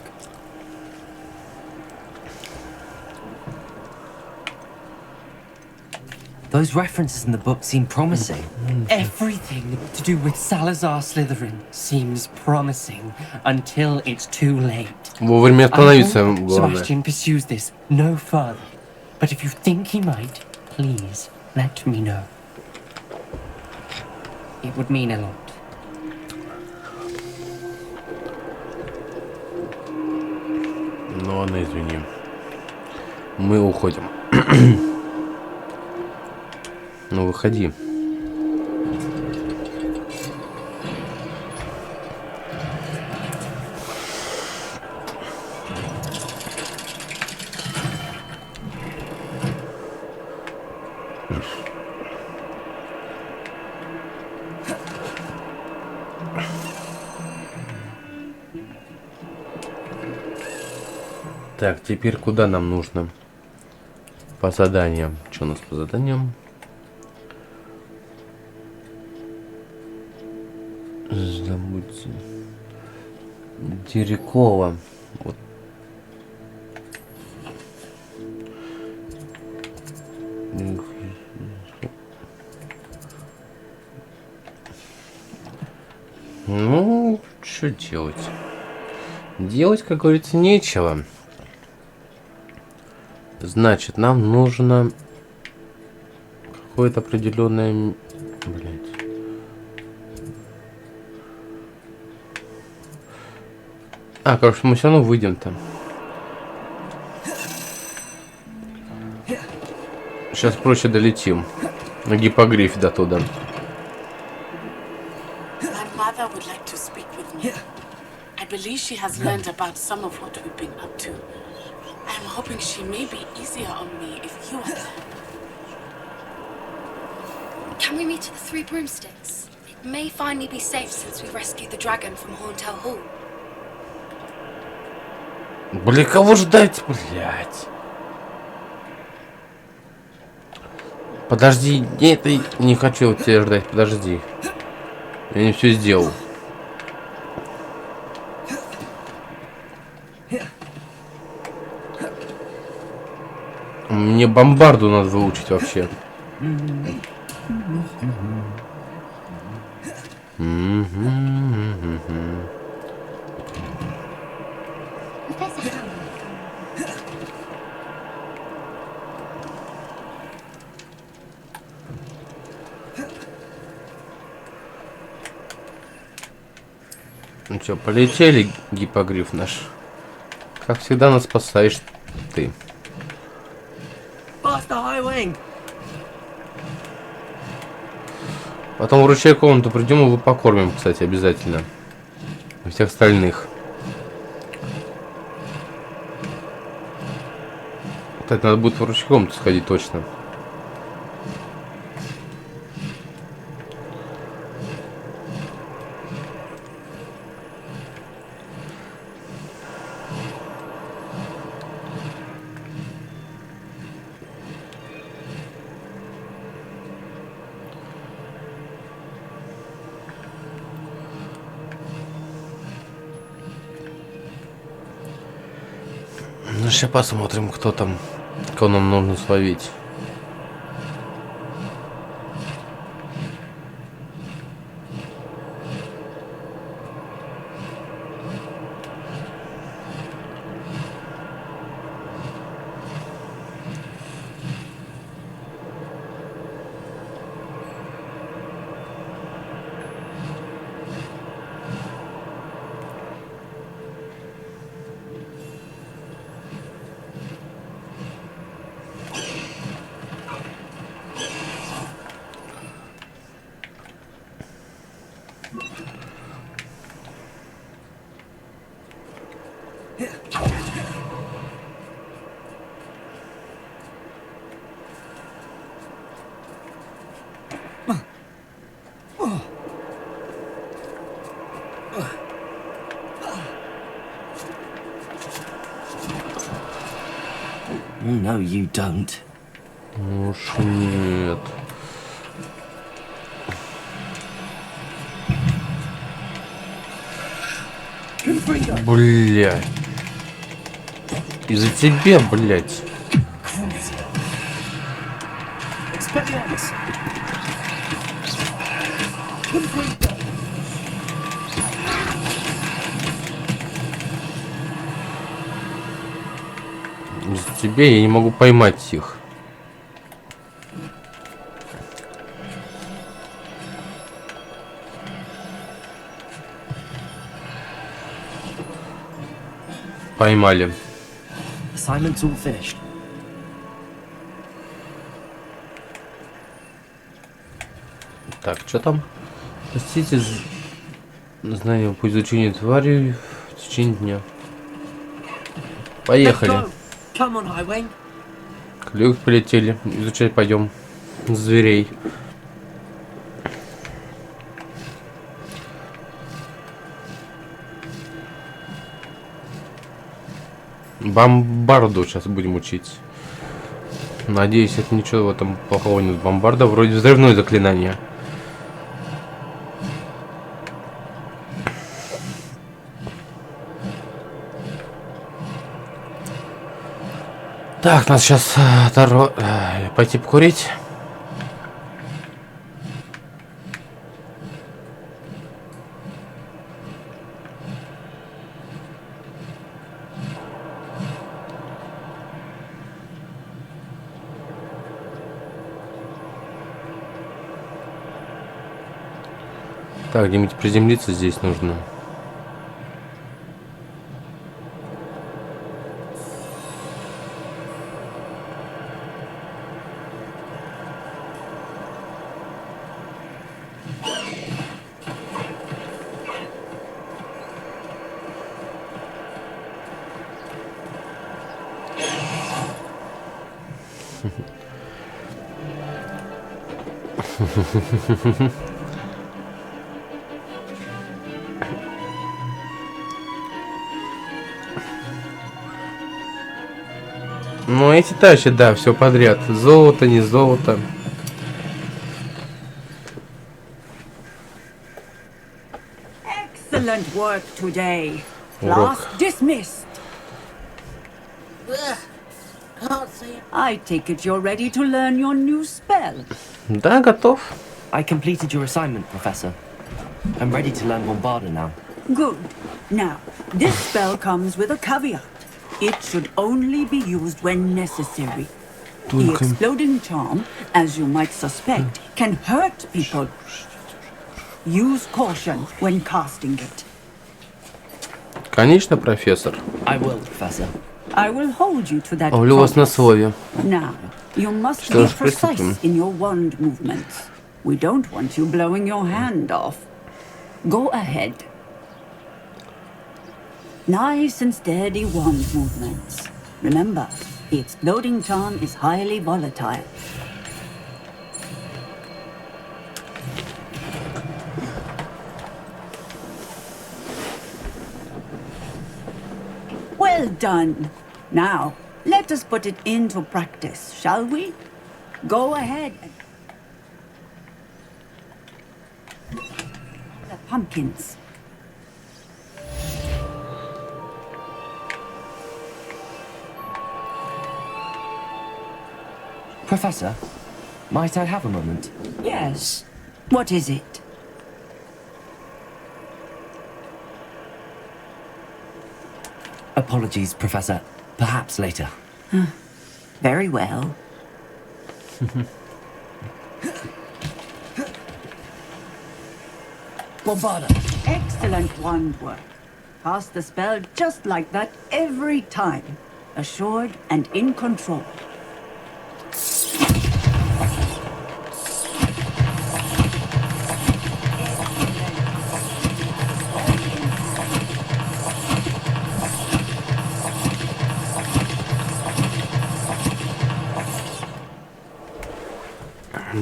Those references in the book seem promising. Everything to do with Salazar Slytherin seems promising until it's too late. Вовремя остановиться главное. Sebastian pursues this no further. But if you think he might, please let me know. It would mean a lot. Ну ладно, извини. Мы уходим. Ну выходи. Так, теперь куда нам нужно? По заданиям. Что у нас по заданиям? Забудьте. Дерекова. Вот. Ну, что делать? Делать, как говорится, нечего. Значит, нам нужно какое-то определенное... Блять. Короче, мы все равно выйдем там. Сейчас проще долетим. На гиппогрифе до туда. I believe she has learned about some of what we've been up to. I'm hoping she may be easier on me if you are there. Can we meet at the Three Broomsticks? It may finally be safe since we rescued the dragon from Horntail Hall. Бля, кого ждать, блядь? Подожди, нет, я не хочу тебя ждать, подожди. Я не все сделал. Мне бомбарду надо выучить вообще. что, полетели, гиппогриф наш. Как всегда нас спасаешь ты. Потом в ручей комнату придем, его покормим, кстати, обязательно. И всех остальных. Кстати, надо будет в ручей комнату сходить точно. Ну, сейчас посмотрим, кто там, кого нам нужно словить. No, you don't. Ну уж нет. Блядь. Из-за тебя, блядь. Из-за тебя я не могу поймать их. Поймали. Assignment's all finished. Так, что там? Простите, знание по изучению твари в течение дня. Поехали. Клюк полетели. Изучать пойдем. Зверей. Бомбарду сейчас будем учить. Надеюсь, это ничего в этом плохого нет. Бомбарда вроде взрывное заклинание. Так, надо сейчас пойти покурить. Так, где-нибудь приземлиться здесь нужно. Ну, эти тащат, да, все подряд. Золото, не золото. Excellent work today. Урок. Class dismissed. I take it you're ready to learn your new spell. Да, готов. I completed your assignment, Professor. I'm ready to learn Bombarda now. Good. Now, this spell comes with a caveat. It should only be used when necessary. The exploding charm, as you might suspect, can hurt people. Use caution when casting it. Конечно, профессор. I will, Professor. I will hold you to that Ловлю вас на promise. слове. Now, you must Что be ж, приступим. precise in your wand movements. We don't want you blowing your hand off. Go ahead. Nice and steady wand movements. Remember, the exploding charm is highly volatile. Well done. Now, let us put it into practice, shall we? Go ahead. The pumpkins. Professor, might I have a moment? Yes. What is it? Apologies, Professor. Perhaps later. Very well. Bombarda! Excellent wand work. Cast the spell just like that every time. Assured and in control.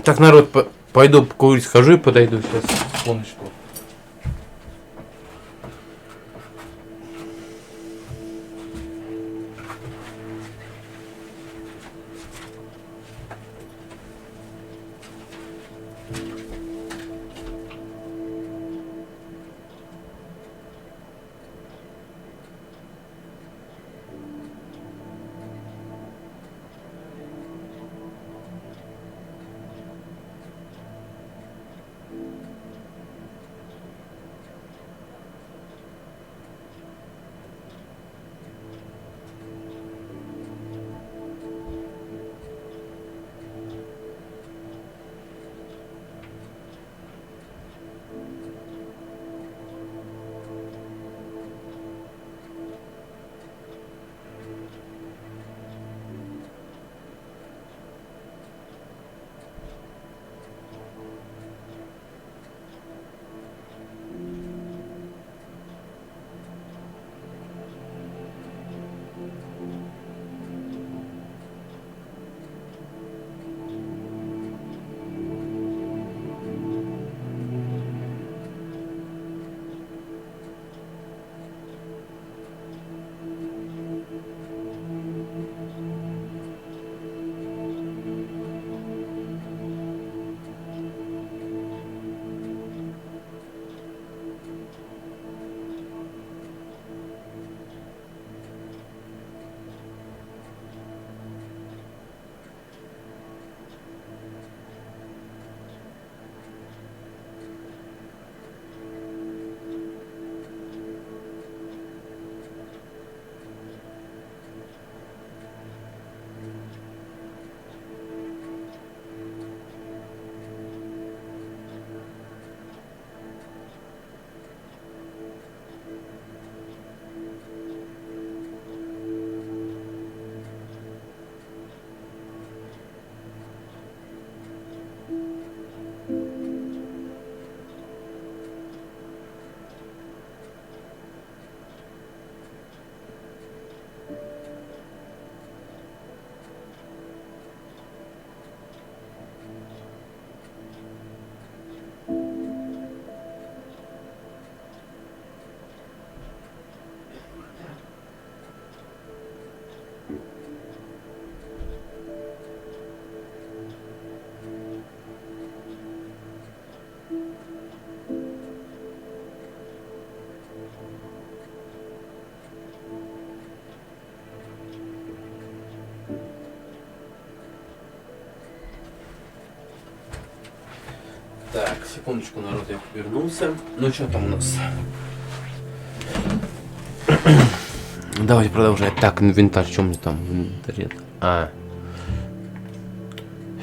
Так, народ, пойду покурить, схожу и подойду сейчас. Секундочку. Так, секундочку, народ, я вернулся. Ну что там у нас? Давайте продолжать. Так, инвентарь, что мне там в инвентаре?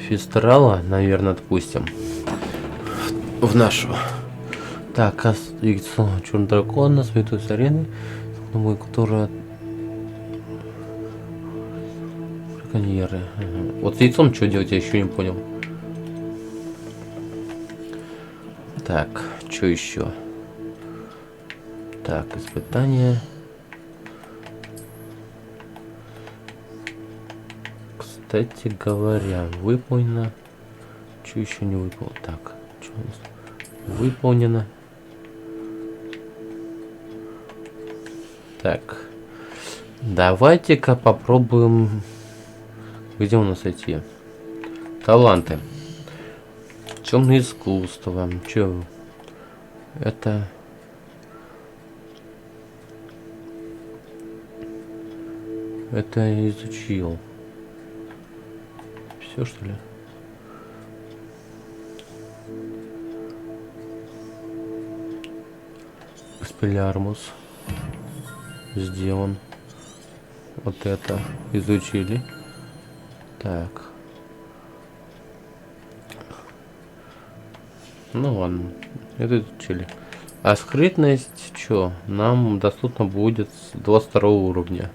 Фестрала, наверное, отпустим. В нашу. Так, яйцо черный дракон, смету с арены. думаю, которая... Браконьеры. Ага. Вот с яйцом что делать, я еще не понял. Так, что еще? Так, испытания. Кстати говоря, выполнено. Что еще не выполнено? Так, что у нас? Выполнено. Так. Давайте-ка попробуем. Где у нас эти таланты? Темное искусство. Че? Это... Это я изучил. Все, что ли? Экспеллярмус. Сделан. Вот это изучили. Так. Ну ладно. Это изучили. А скрытность, что? Нам доступно будет с 22 уровня.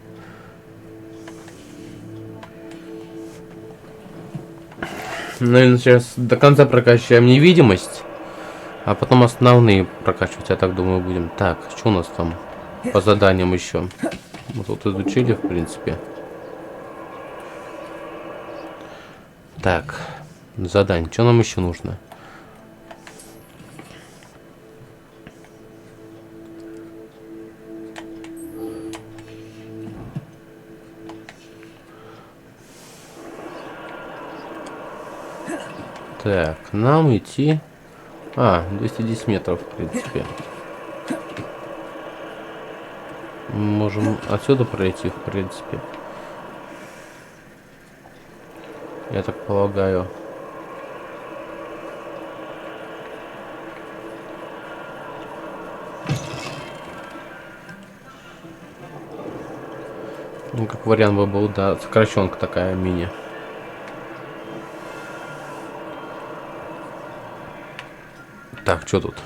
Наверное, сейчас до конца прокачиваем невидимость, а потом основные прокачивать, я так думаю, будем. Так, что у нас там по заданиям еще? Мы тут изучили, в принципе. Так, задание. Что нам еще нужно? Так, нам идти... 210 метров, в принципе. Можем отсюда пройти, в принципе. Я так полагаю. Ну, как вариант бы был, да, сокращенка такая мини. Так, что тут?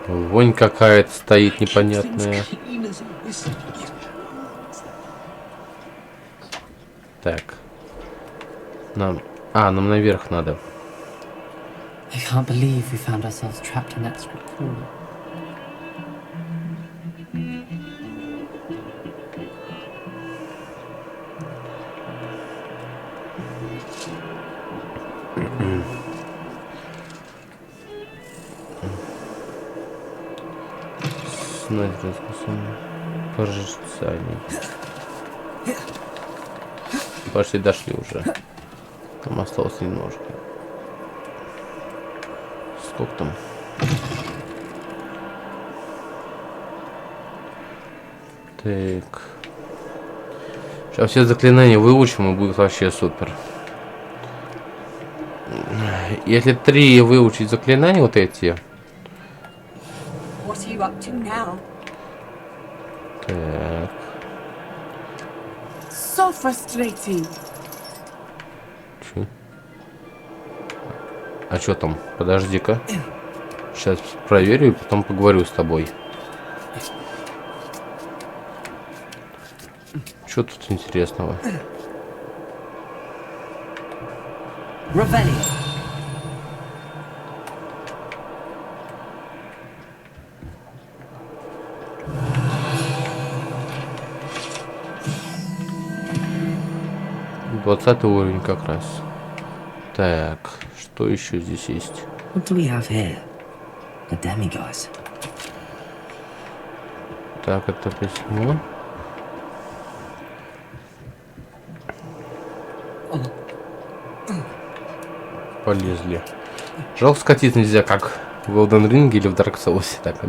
Вонь какая-то стоит непонятная. Так. Нам наверх надо. I can't believe we found ourselves trapped in that secret pool. Порицание. Почти дошли уже. Там осталось немножко. Сколько там? Так. Сейчас все заклинания выучим, и будет вообще супер. Если 3 выучить заклинания вот эти. What are you up to now? Так. So frustrating. Чё? А что там? Подожди-ка. Сейчас проверю и потом поговорю с тобой. Что тут интересного? Revelio. Двадцатый уровень как раз. Так, что еще здесь есть? What do we have here? A demiguise. Так, это письмо. Полезли. Жалко, скатиться нельзя, как в Elden Ring или в Dark Souls. Так,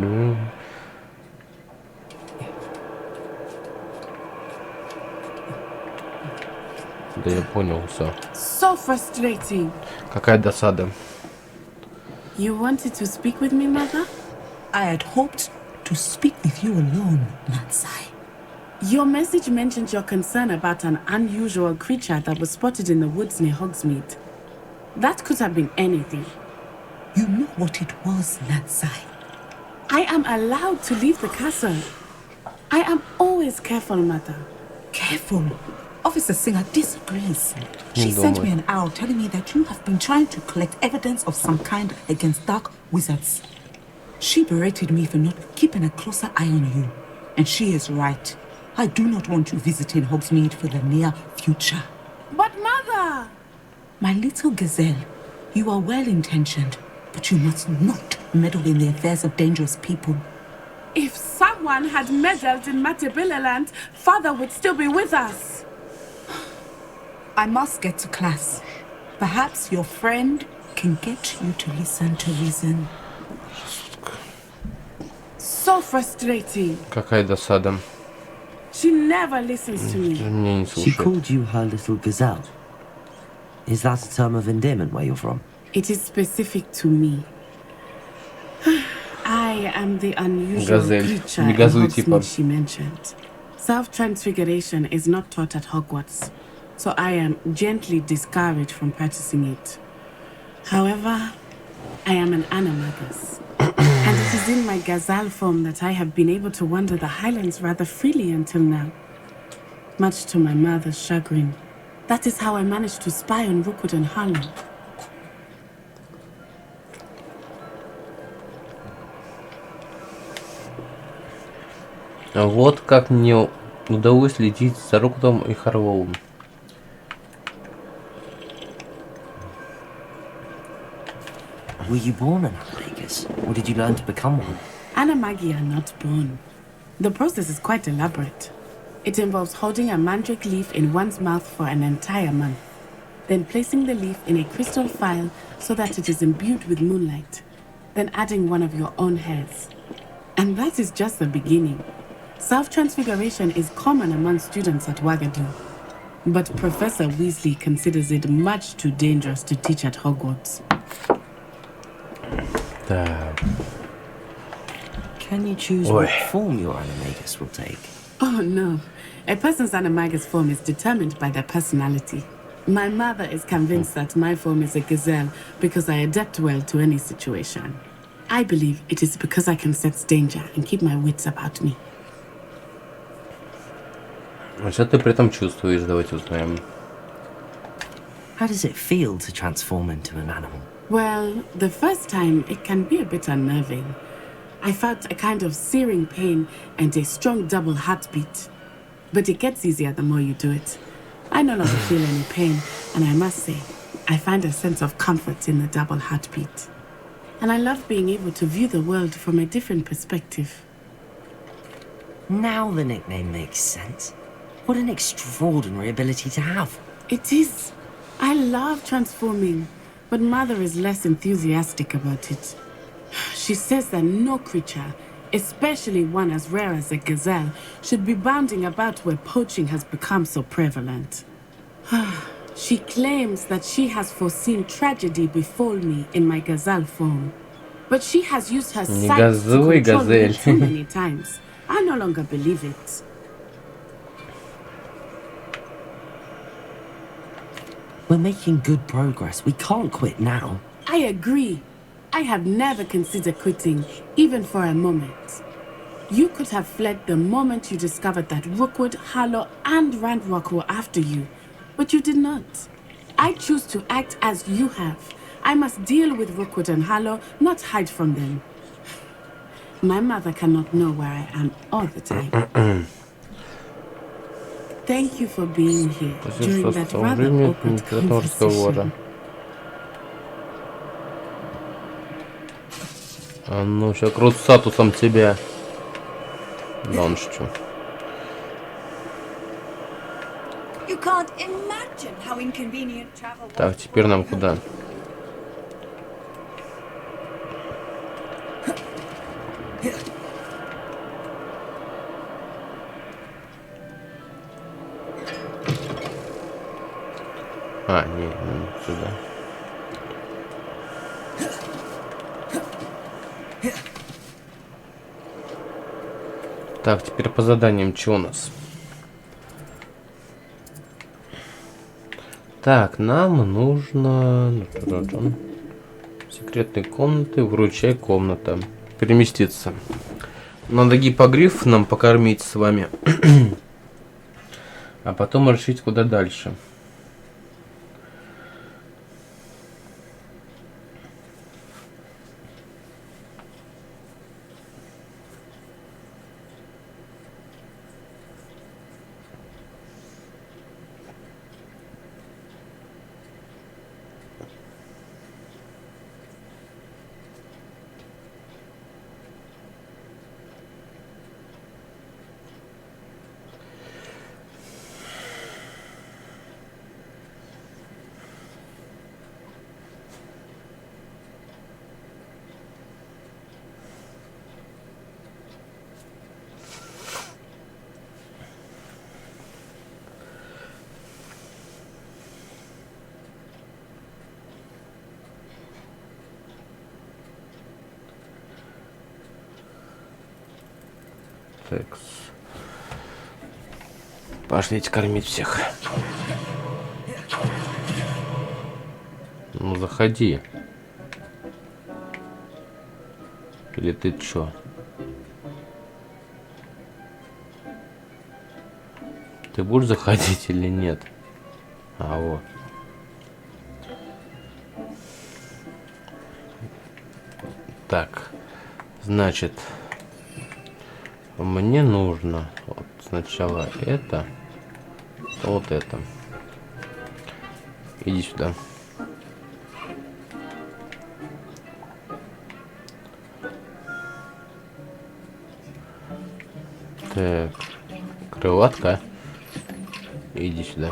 да я понял, все. So frustrating. Какая досада. You wanted to speak with me, mother? I had hoped to speak with you alone, Nansai. Your message mentioned your concern about an unusual creature that was spotted in the woods near Hogsmeade. That could have been anything. You know what it was, Nansai. I am allowed to leave the castle. I am always careful, Mother. Careful. Officer Singer disagrees. She sent me an owl telling me that you have been trying to collect evidence of some kind against dark wizards. She berated me for not keeping a closer eye on you. And she is right. I do not want you visiting Hogsmeade for the near future. But Mother! My little gazelle, you are well-intentioned, but you must not meddle in the affairs of dangerous people. If someone had meddled in Matabeleland, Father would still be with us. I must get to class. Perhaps your friend can get you to listen to reason. So frustrating. Какая досада. She never listens to me. Меня не She слушает. called you her little gazelle. Is that a term of endearment where you're from? It is specific to me. I am the unusual Gazelle. creature Не in газуй, типа. Hogsmeade she mentioned. Self-transfiguration is not taught at Hogwarts, so I am gently discouraged from practicing it. However, I am an animagus, and it is in my gazelle form that I have been able to wander the Highlands rather freely until now. Much to my mother's chagrin. That is how I managed to spy on Rookwood and Harlow. Вот как мне удалось следить за Рокотом и Харлоуом. Were you born an animagus, or did you learn to become one? Animagi are not born. The process is quite elaborate. It involves holding a mandrake leaf in one's mouth for an entire month, then placing the leaf in a crystal phial so that it is imbued with moonlight, then adding one of your own hairs. And that is just the beginning. Self-transfiguration is common among students at Wagadu, but Professor Weasley considers it much too dangerous to teach at Hogwarts. Can you choose what form your animagus will take? Oh no, a person's animagus form is determined by their personality. My mother is convinced that my form is a gazelle because I adapt well to any situation. I believe it is because I can sense danger and keep my wits about me. А что ты при этом чувствуешь? Давайте узнаем. How does it feel to transform into an animal? Well, the first time it can be a bit unnerving. I felt a kind of searing pain and a strong double heartbeat. But it gets easier the more you do it. I no longer feel any pain, and I must say, I find a sense of comfort in the double heartbeat. And I love being able to view the world from a different perspective. Now the nickname makes sense. What an extraordinary ability to have. It is. I love transforming, but Mother is less enthusiastic about it. She says that no creature, especially one as rare as a gazelle, should be bounding about where poaching has become so prevalent. She claims that she has foreseen tragedy befall me in my gazelle form. But she has used her sight to control me too many times. I no longer believe it. We're making good progress. We can't quit now. I agree. I have never considered quitting, even for a moment. You could have fled the moment you discovered that Rookwood, Harlow, and Randrock were after you, but you did not. I choose to act as you have. I must deal with Rookwood and Harlow, not hide from them. My mother cannot know where I am all the time. Thank you for being here during that rather awkward conversation. А ну, сейчас крут статусом тебя. Донщу. Так, теперь нам куда? А, не, сюда. Так, теперь по заданиям, что у нас? Так, нам нужно... Секретные комнаты, вручай комната. переместиться. Надо гиппогриф нам покормить с вами. А потом решить, куда дальше. Так. Пошлите кормить всех. Ну, заходи. Или ты чё? Ты будешь заходить или нет? А, вот. Так. Значит... Мне нужно вот сначала это, вот это. Иди сюда. Так, крылатка. Иди сюда.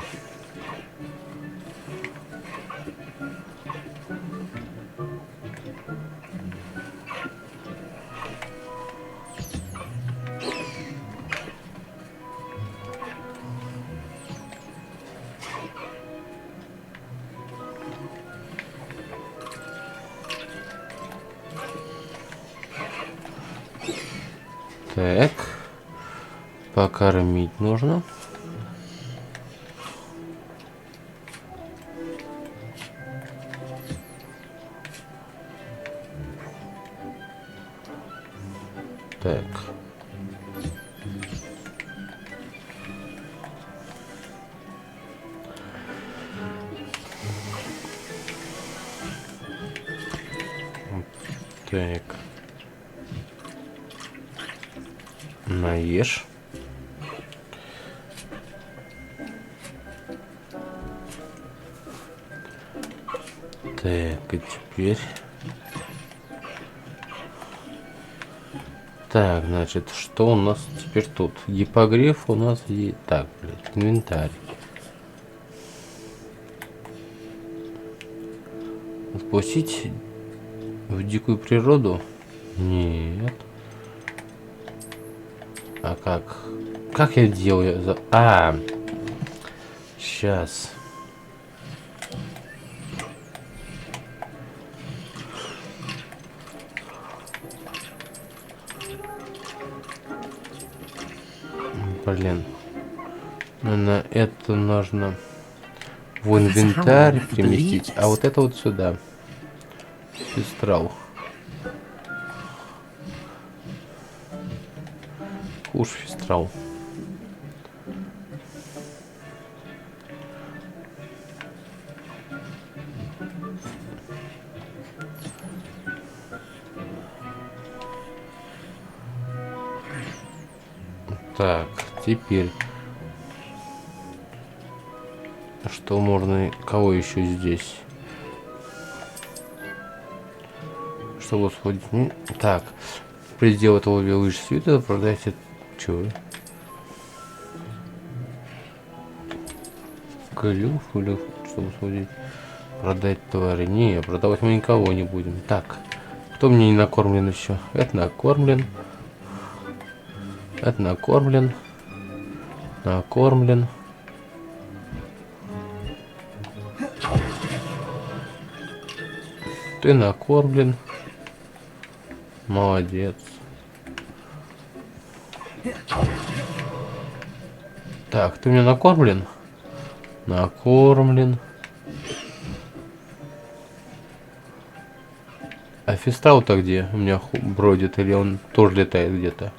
Так, покормить нужно. Так. Так. Наешь. Так, и теперь... Так, значит, что у нас теперь тут? Гиппогриф у нас есть... Так, блядь, инвентарь. Отпустить в дикую природу? Нет. А как? Как я делаю? А, сейчас. Блин. На это нужно в инвентарь переместить, а вот это вот сюда. Сестрал. Уж фестрал. Так, теперь что можно, кого еще здесь, чтобы сходить? Так, предел этого выше света продайте. Чё? Клюв, чтобы сходить, продать товары. Не, продавать мы никого не будем. Так, кто мне не накормлен еще? Это накормлен. Это накормлен. Накормлен. Ты накормлен. Молодец. Так, ты меня накормлен? Накормлен. А Фистау-то где? У меня бродит, или он тоже летает где-то?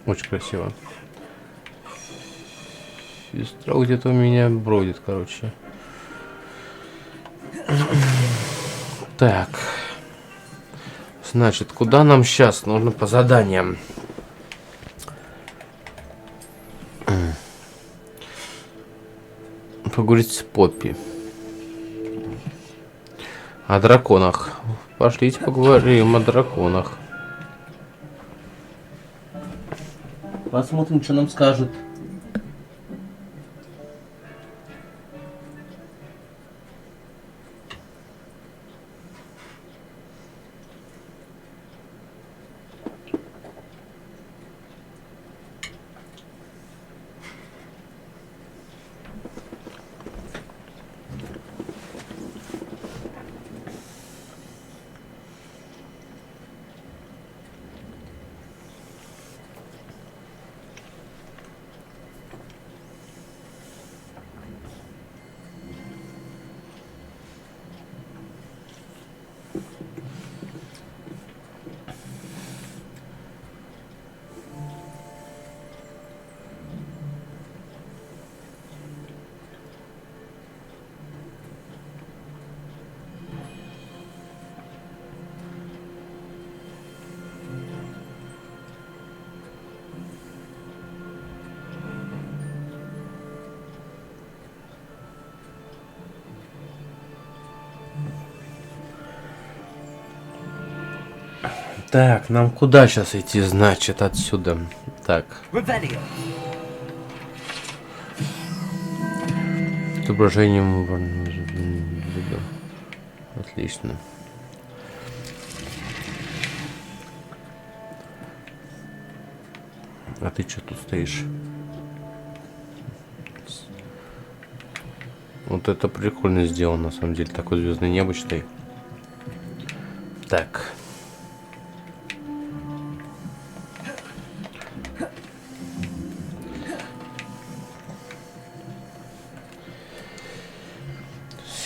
Очень красиво. Фистау где-то у меня бродит, короче. Так. Значит, куда нам сейчас? Нужно по заданиям. Поговорить с Поппи. О драконах. Пошлите поговорим о драконах. Посмотрим, что нам скажут. Так, нам куда сейчас идти, значит, отсюда? Так. Отображением. Отлично. А ты что тут стоишь? Вот это прикольно сделано, на самом деле. Такое звездное небо, считай. Так.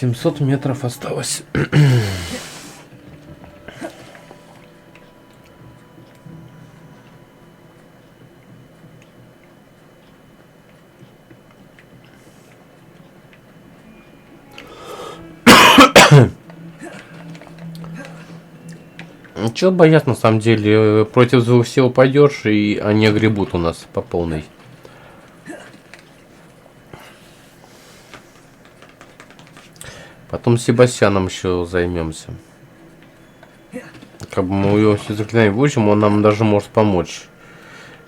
$700 метров осталось. Чего бояться, на самом деле? Против звук сил пойдешь, и они огребут у нас по полной. Потом Себастьяном еще займемся. Как бы мы его все заклинания выучим, он нам даже может помочь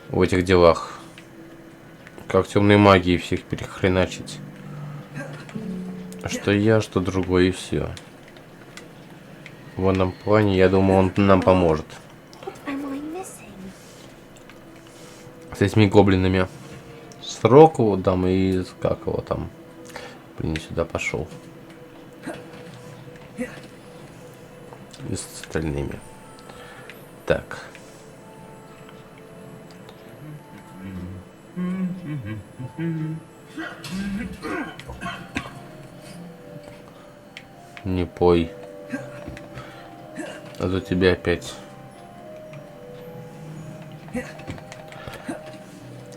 в этих делах. Как темной магией всех перехреначить. Что я, что другой, и все. В этом плане, я думаю, он нам поможет. С этими гоблинами. Срок его дам и как его там. Блин, сюда пошел. И с остальными. Так. Не пой. А за тебя опять.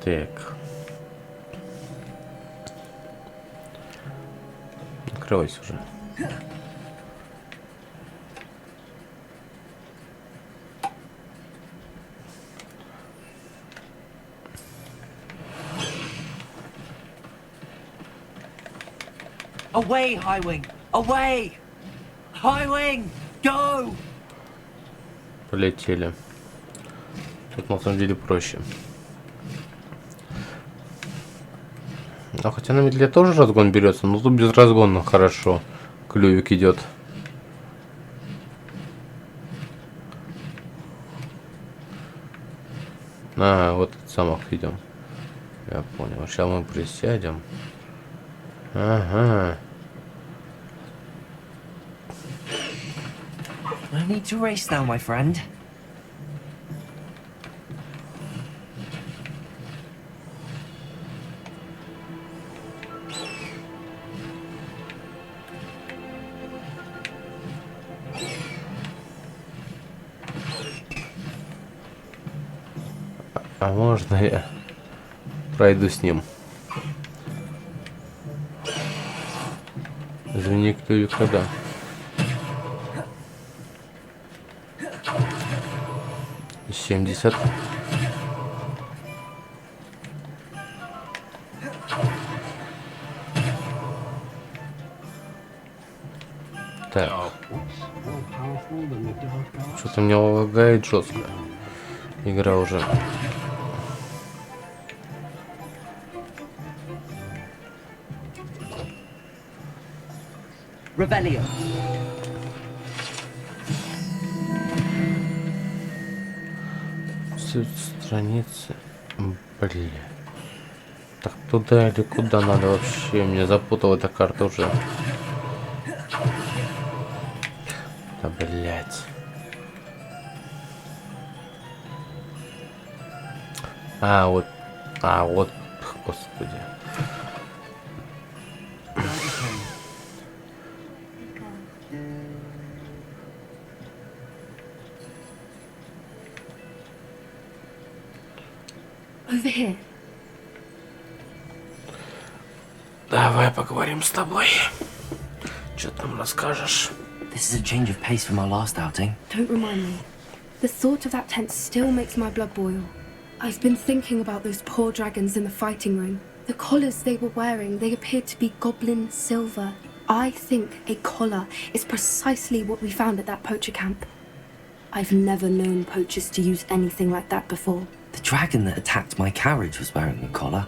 Так. Открывайся уже. Away, Highwing! Away! Highwing! Go! Полетели. Тут на самом деле проще. А хотя на метле тоже разгон берется, но тут без разгона хорошо. Клювик идет. А, вот этот самок идем. Я понял. Сейчас мы присядем. Ага. No need to race now, my friend. А можно я пройду с ним? Извини, кто и когда. И 70. Так. Что-то мне лагает жестко. Игра уже. Rebellion. Страницы. Блин. Так туда или куда надо вообще? Меня запутала эта карта уже. Да блять. Вот. Вот. Господи. Over here. Давай поговорим с тобой. Что ты нам расскажешь? This is a change of pace from our last outing. Don't remind me. The thought of that tent still makes my blood boil. I've been thinking about those poor dragons in the fighting ring. The collars they were wearing, they appeared to be goblin silver. I think a collar is precisely what we found at that poacher camp. I've never known poachers to use anything like that before. The dragon that attacked my carriage was wearing a collar,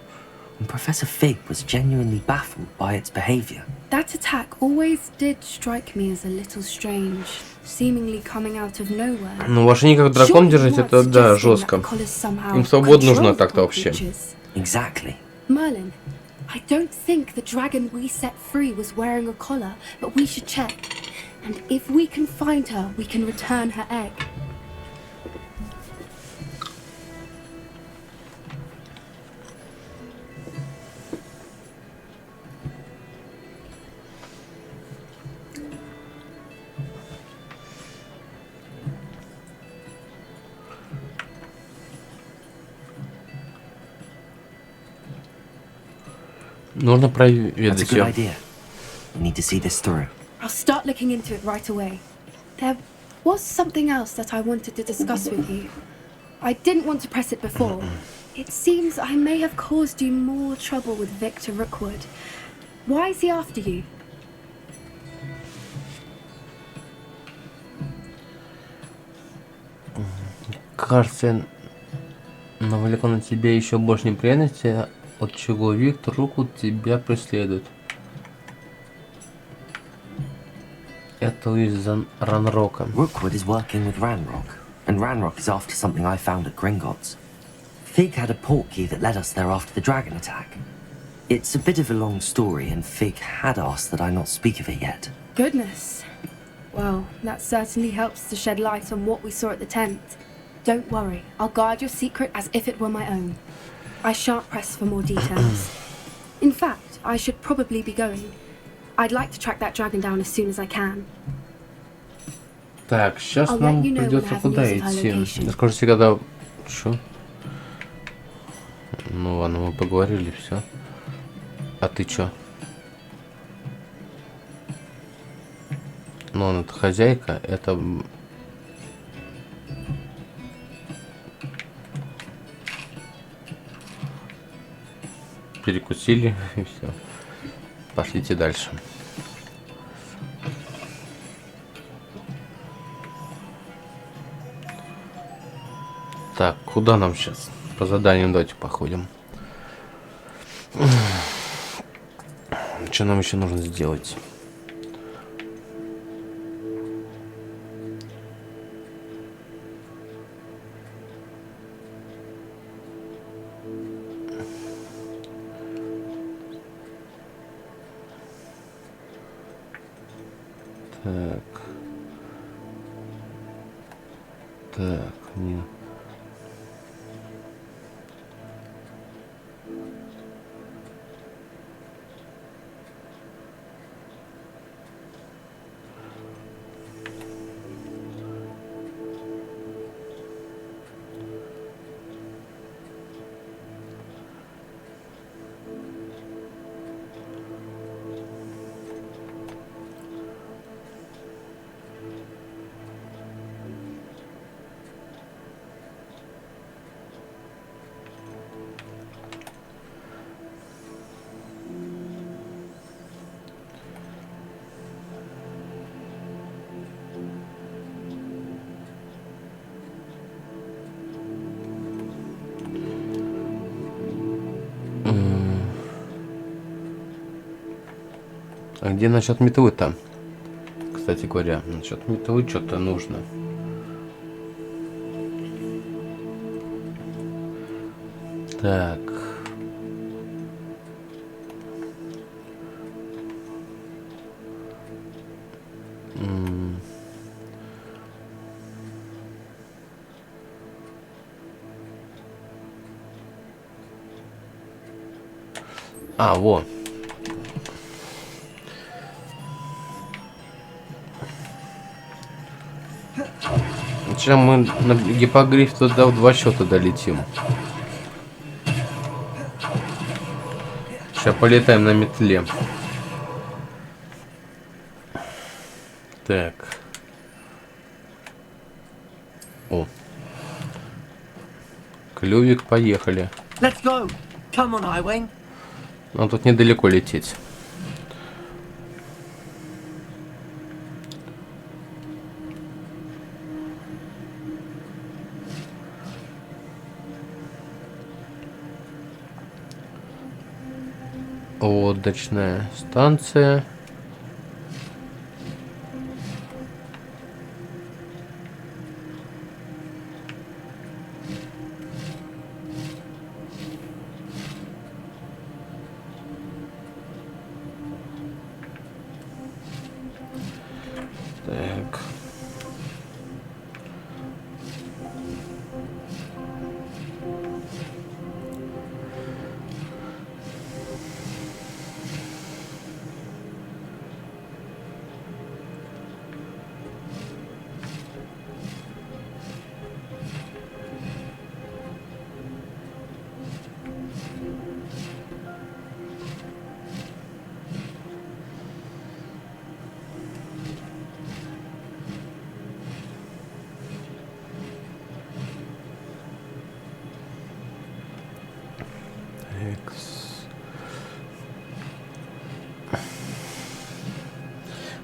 and Professor Fig was genuinely baffled by its behavior. That attack always did strike me as a little strange, seemingly coming out of nowhere. Ну, в машине как дракон держать, это да, жестко. Им свобода нужна так-то вообще. Exactly. Merlin, I don't think the dragon we set free was wearing a collar, but we should check. And if we can find her, we can return her egg. Нужно That's a проведать good ее. idea. We need to see this through. I'll start looking into it right away. There was something else that I wanted to discuss with you. I didn't want to press it before. It seems I may have caused you more trouble with Victor Rookwood. Why is he after you? Кажется, навлекло на тебя еще больше неприятностей, от чего Виктор Руквуд тебя преследует. Это из-за Ранрока. Rookwood is working with Ranrock, and Ranrock is after something I found at Gringotts. Fig had a portkey that led us there after the dragon attack. It's a bit of a long story, and Fig had asked that I not speak of it yet. Goodness. Well, that certainly helps to shed light on what we saw at the tent. Don't worry, I'll guard your secret as if it were my own. I shan't press for more details. In fact, I should probably be going. I'd like to track that dragon down as soon as I can. Так, сейчас нам придется куда идти. Скажите, когда... Чё? Ну ладно, мы поговорили, все. А ты чё? Ну, он это хозяйка, это... Перекусили и все. Пошлите дальше. Так, куда нам сейчас? По заданию давайте походим. Что нам еще нужно сделать? Так. Так, не... А где насчет метлы-то? Кстати говоря, насчет метлы что-то нужно. Так. А, во. Сейчас мы на гипогриф туда в 2 счета долетим. Сейчас полетаем на метле. Так. О. Клювик, поехали. Let's go. Come on, Highwing. Нам тут недалеко лететь. Лодочная станция. Так.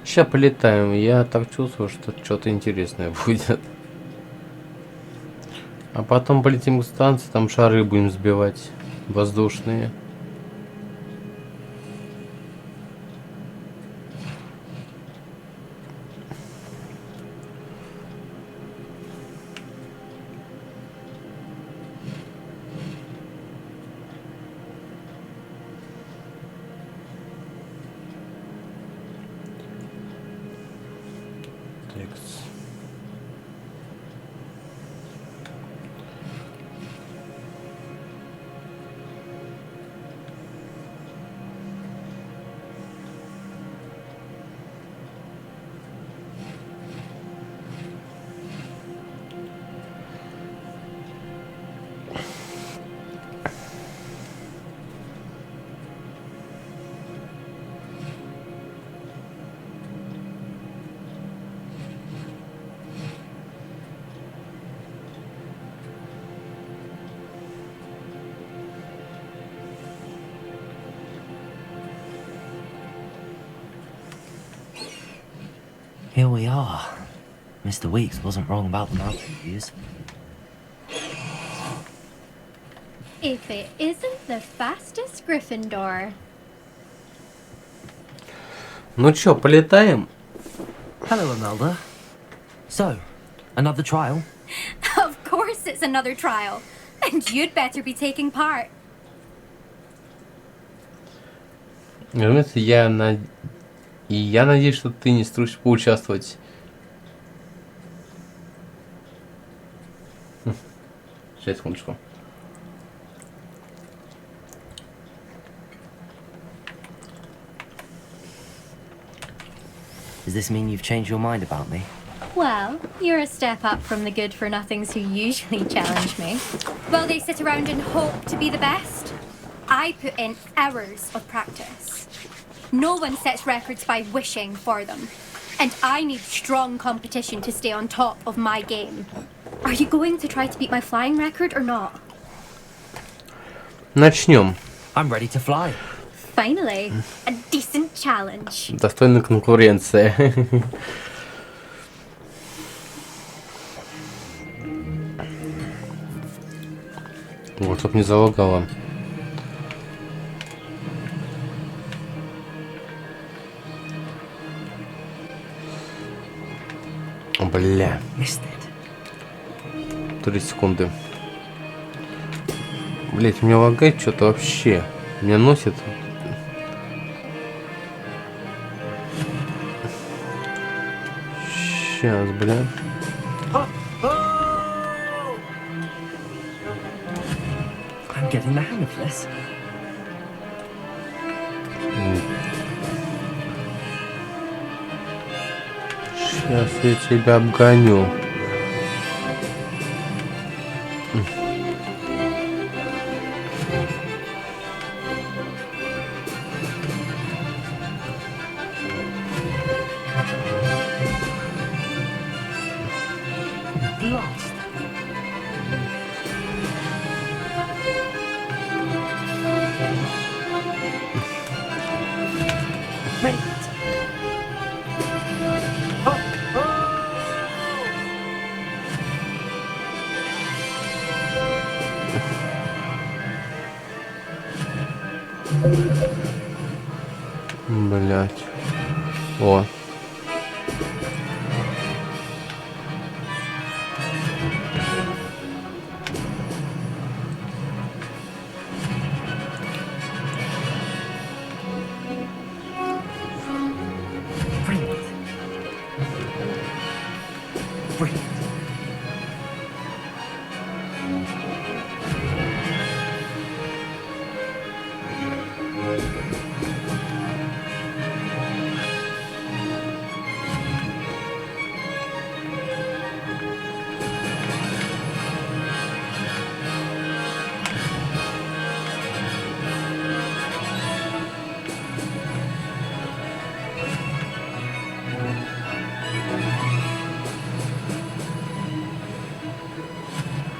Сейчас полетаем. Я так чувствую, что что-то интересное будет. А потом полетим к станции, там шары будем сбивать. Воздушные. Here we are. Mr. Weeks wasn't wrong about the mountain views. If it isn't the fastest Gryffindor. Ну чё, полетаем? Hello, Imelda. So, another trial? Of course it's another trial. And you'd better be taking part. Разумеется, я надеюсь, что ты не струсишь поучаствовать. Сейчас, секундочку. Does this mean you've changed your mind about me? Well, you're a step up from the good-for-nothings who usually challenge me. While they sit around and hope to be the best, I put in hours of practice. No one sets records by wishing for them. And I need strong competition to stay on top of my game. Are you going to try to beat my flying record or not? Начнем. I'm ready to fly. Finally, a decent challenge. Достойная конкуренция. Вот, чтоб не залагало. Бля. Missed it. 3 секунды. Блять, меня лагает что-то вообще. Меня носит. Сейчас, бля. I'm getting the hang of this. Сейчас я тебя обгоню. Lost. Wait. Блять. О. Brilliant. Brilliant.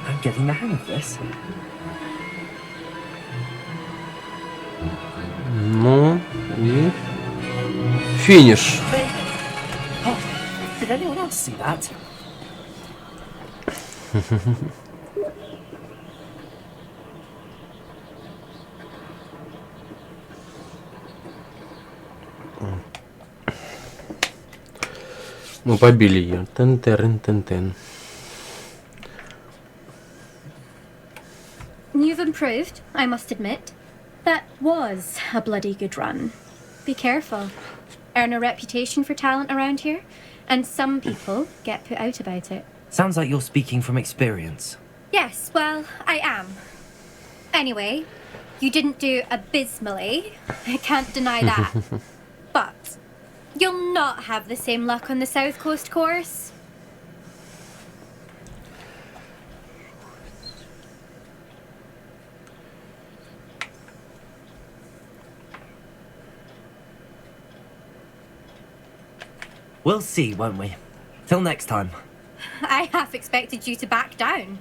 I'm getting the hang of this. Ну и финиш. Oh, did anyone else see that? Мы побили ее. Тен-терен-тен-тен. You've improved, I must admit. That was a bloody good run. Be careful. Earn a reputation for talent around here, and some people get put out about it. Sounds like you're speaking from experience. Yes, well, I am. Anyway, you didn't do abysmally. I can't deny that. But you'll not have the same luck on the South Coast course. We'll see, won't we? Till next time. I half expected you to back down.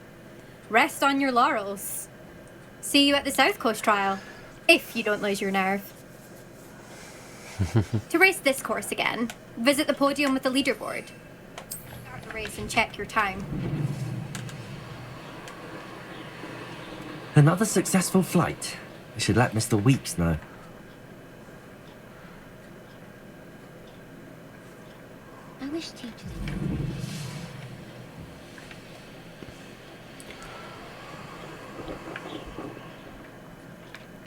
Rest on your laurels. See you at the South Coast trial, if you don't lose your nerve. To race this course again, visit the podium with the leaderboard. Start the race and check your time. Another successful flight. I should let Mr. Weeks know. I wish teachers.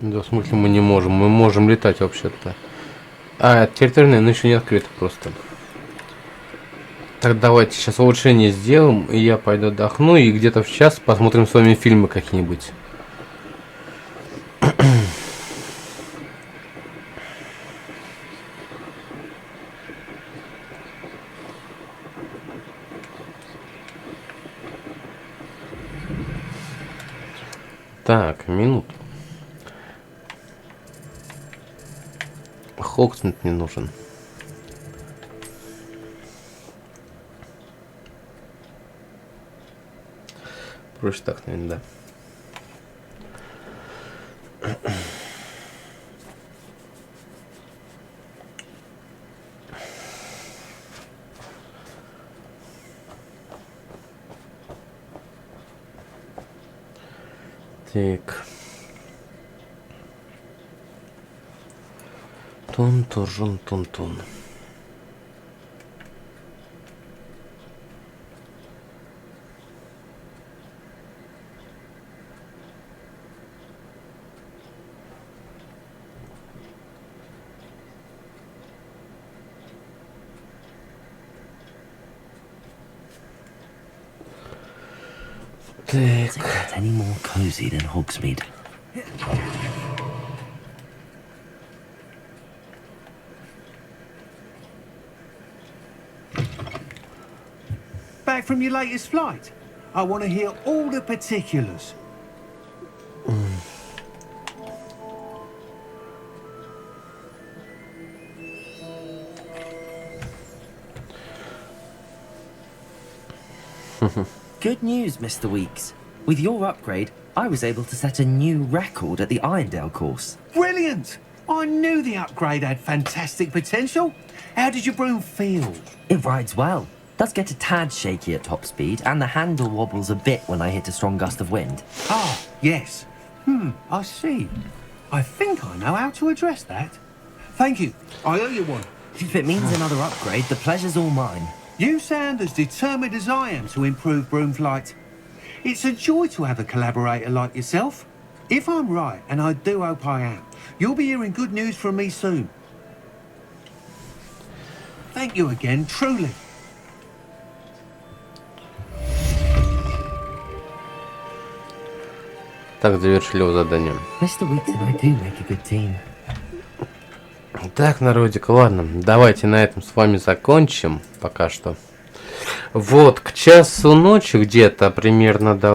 Да, в смысле мы не можем. Мы можем летать вообще-то. А, территориальная, но еще не открыта просто. Так, давайте сейчас улучшение сделаем, и я пойду отдохну, и где-то в час посмотрим с вами фильмы какие-нибудь. Так, минуту. Хокснет не нужен. Проще так, наверное, да. Так. Тун-тун-тун-тун. Does it get any more cozy than Hogsmeade? Back from your latest flight? I want to hear all the particulars. Good news, Mr. Weeks. With your upgrade, I was able to set a new record at the Irondale course. Brilliant! I knew the upgrade had fantastic potential. How did your broom feel? It rides well. Does get a tad shaky at top speed, and the handle wobbles a bit when I hit a strong gust of wind. Ah, yes. I see. I think I know how to address that. Thank you. I owe you one. If it means another upgrade, the pleasure's all mine. You sound as determined as I am to improve broom flight. It's a joy to have a collaborator like yourself. If I'm right, and I do hope I am, you'll be hearing good news from me soon. Thank you again, truly. Так, завершили его задание. Mr. Weeks and I do make a good team. Так, народик, ладно, давайте на этом с вами закончим пока что. Вот, к часу ночи где-то примерно до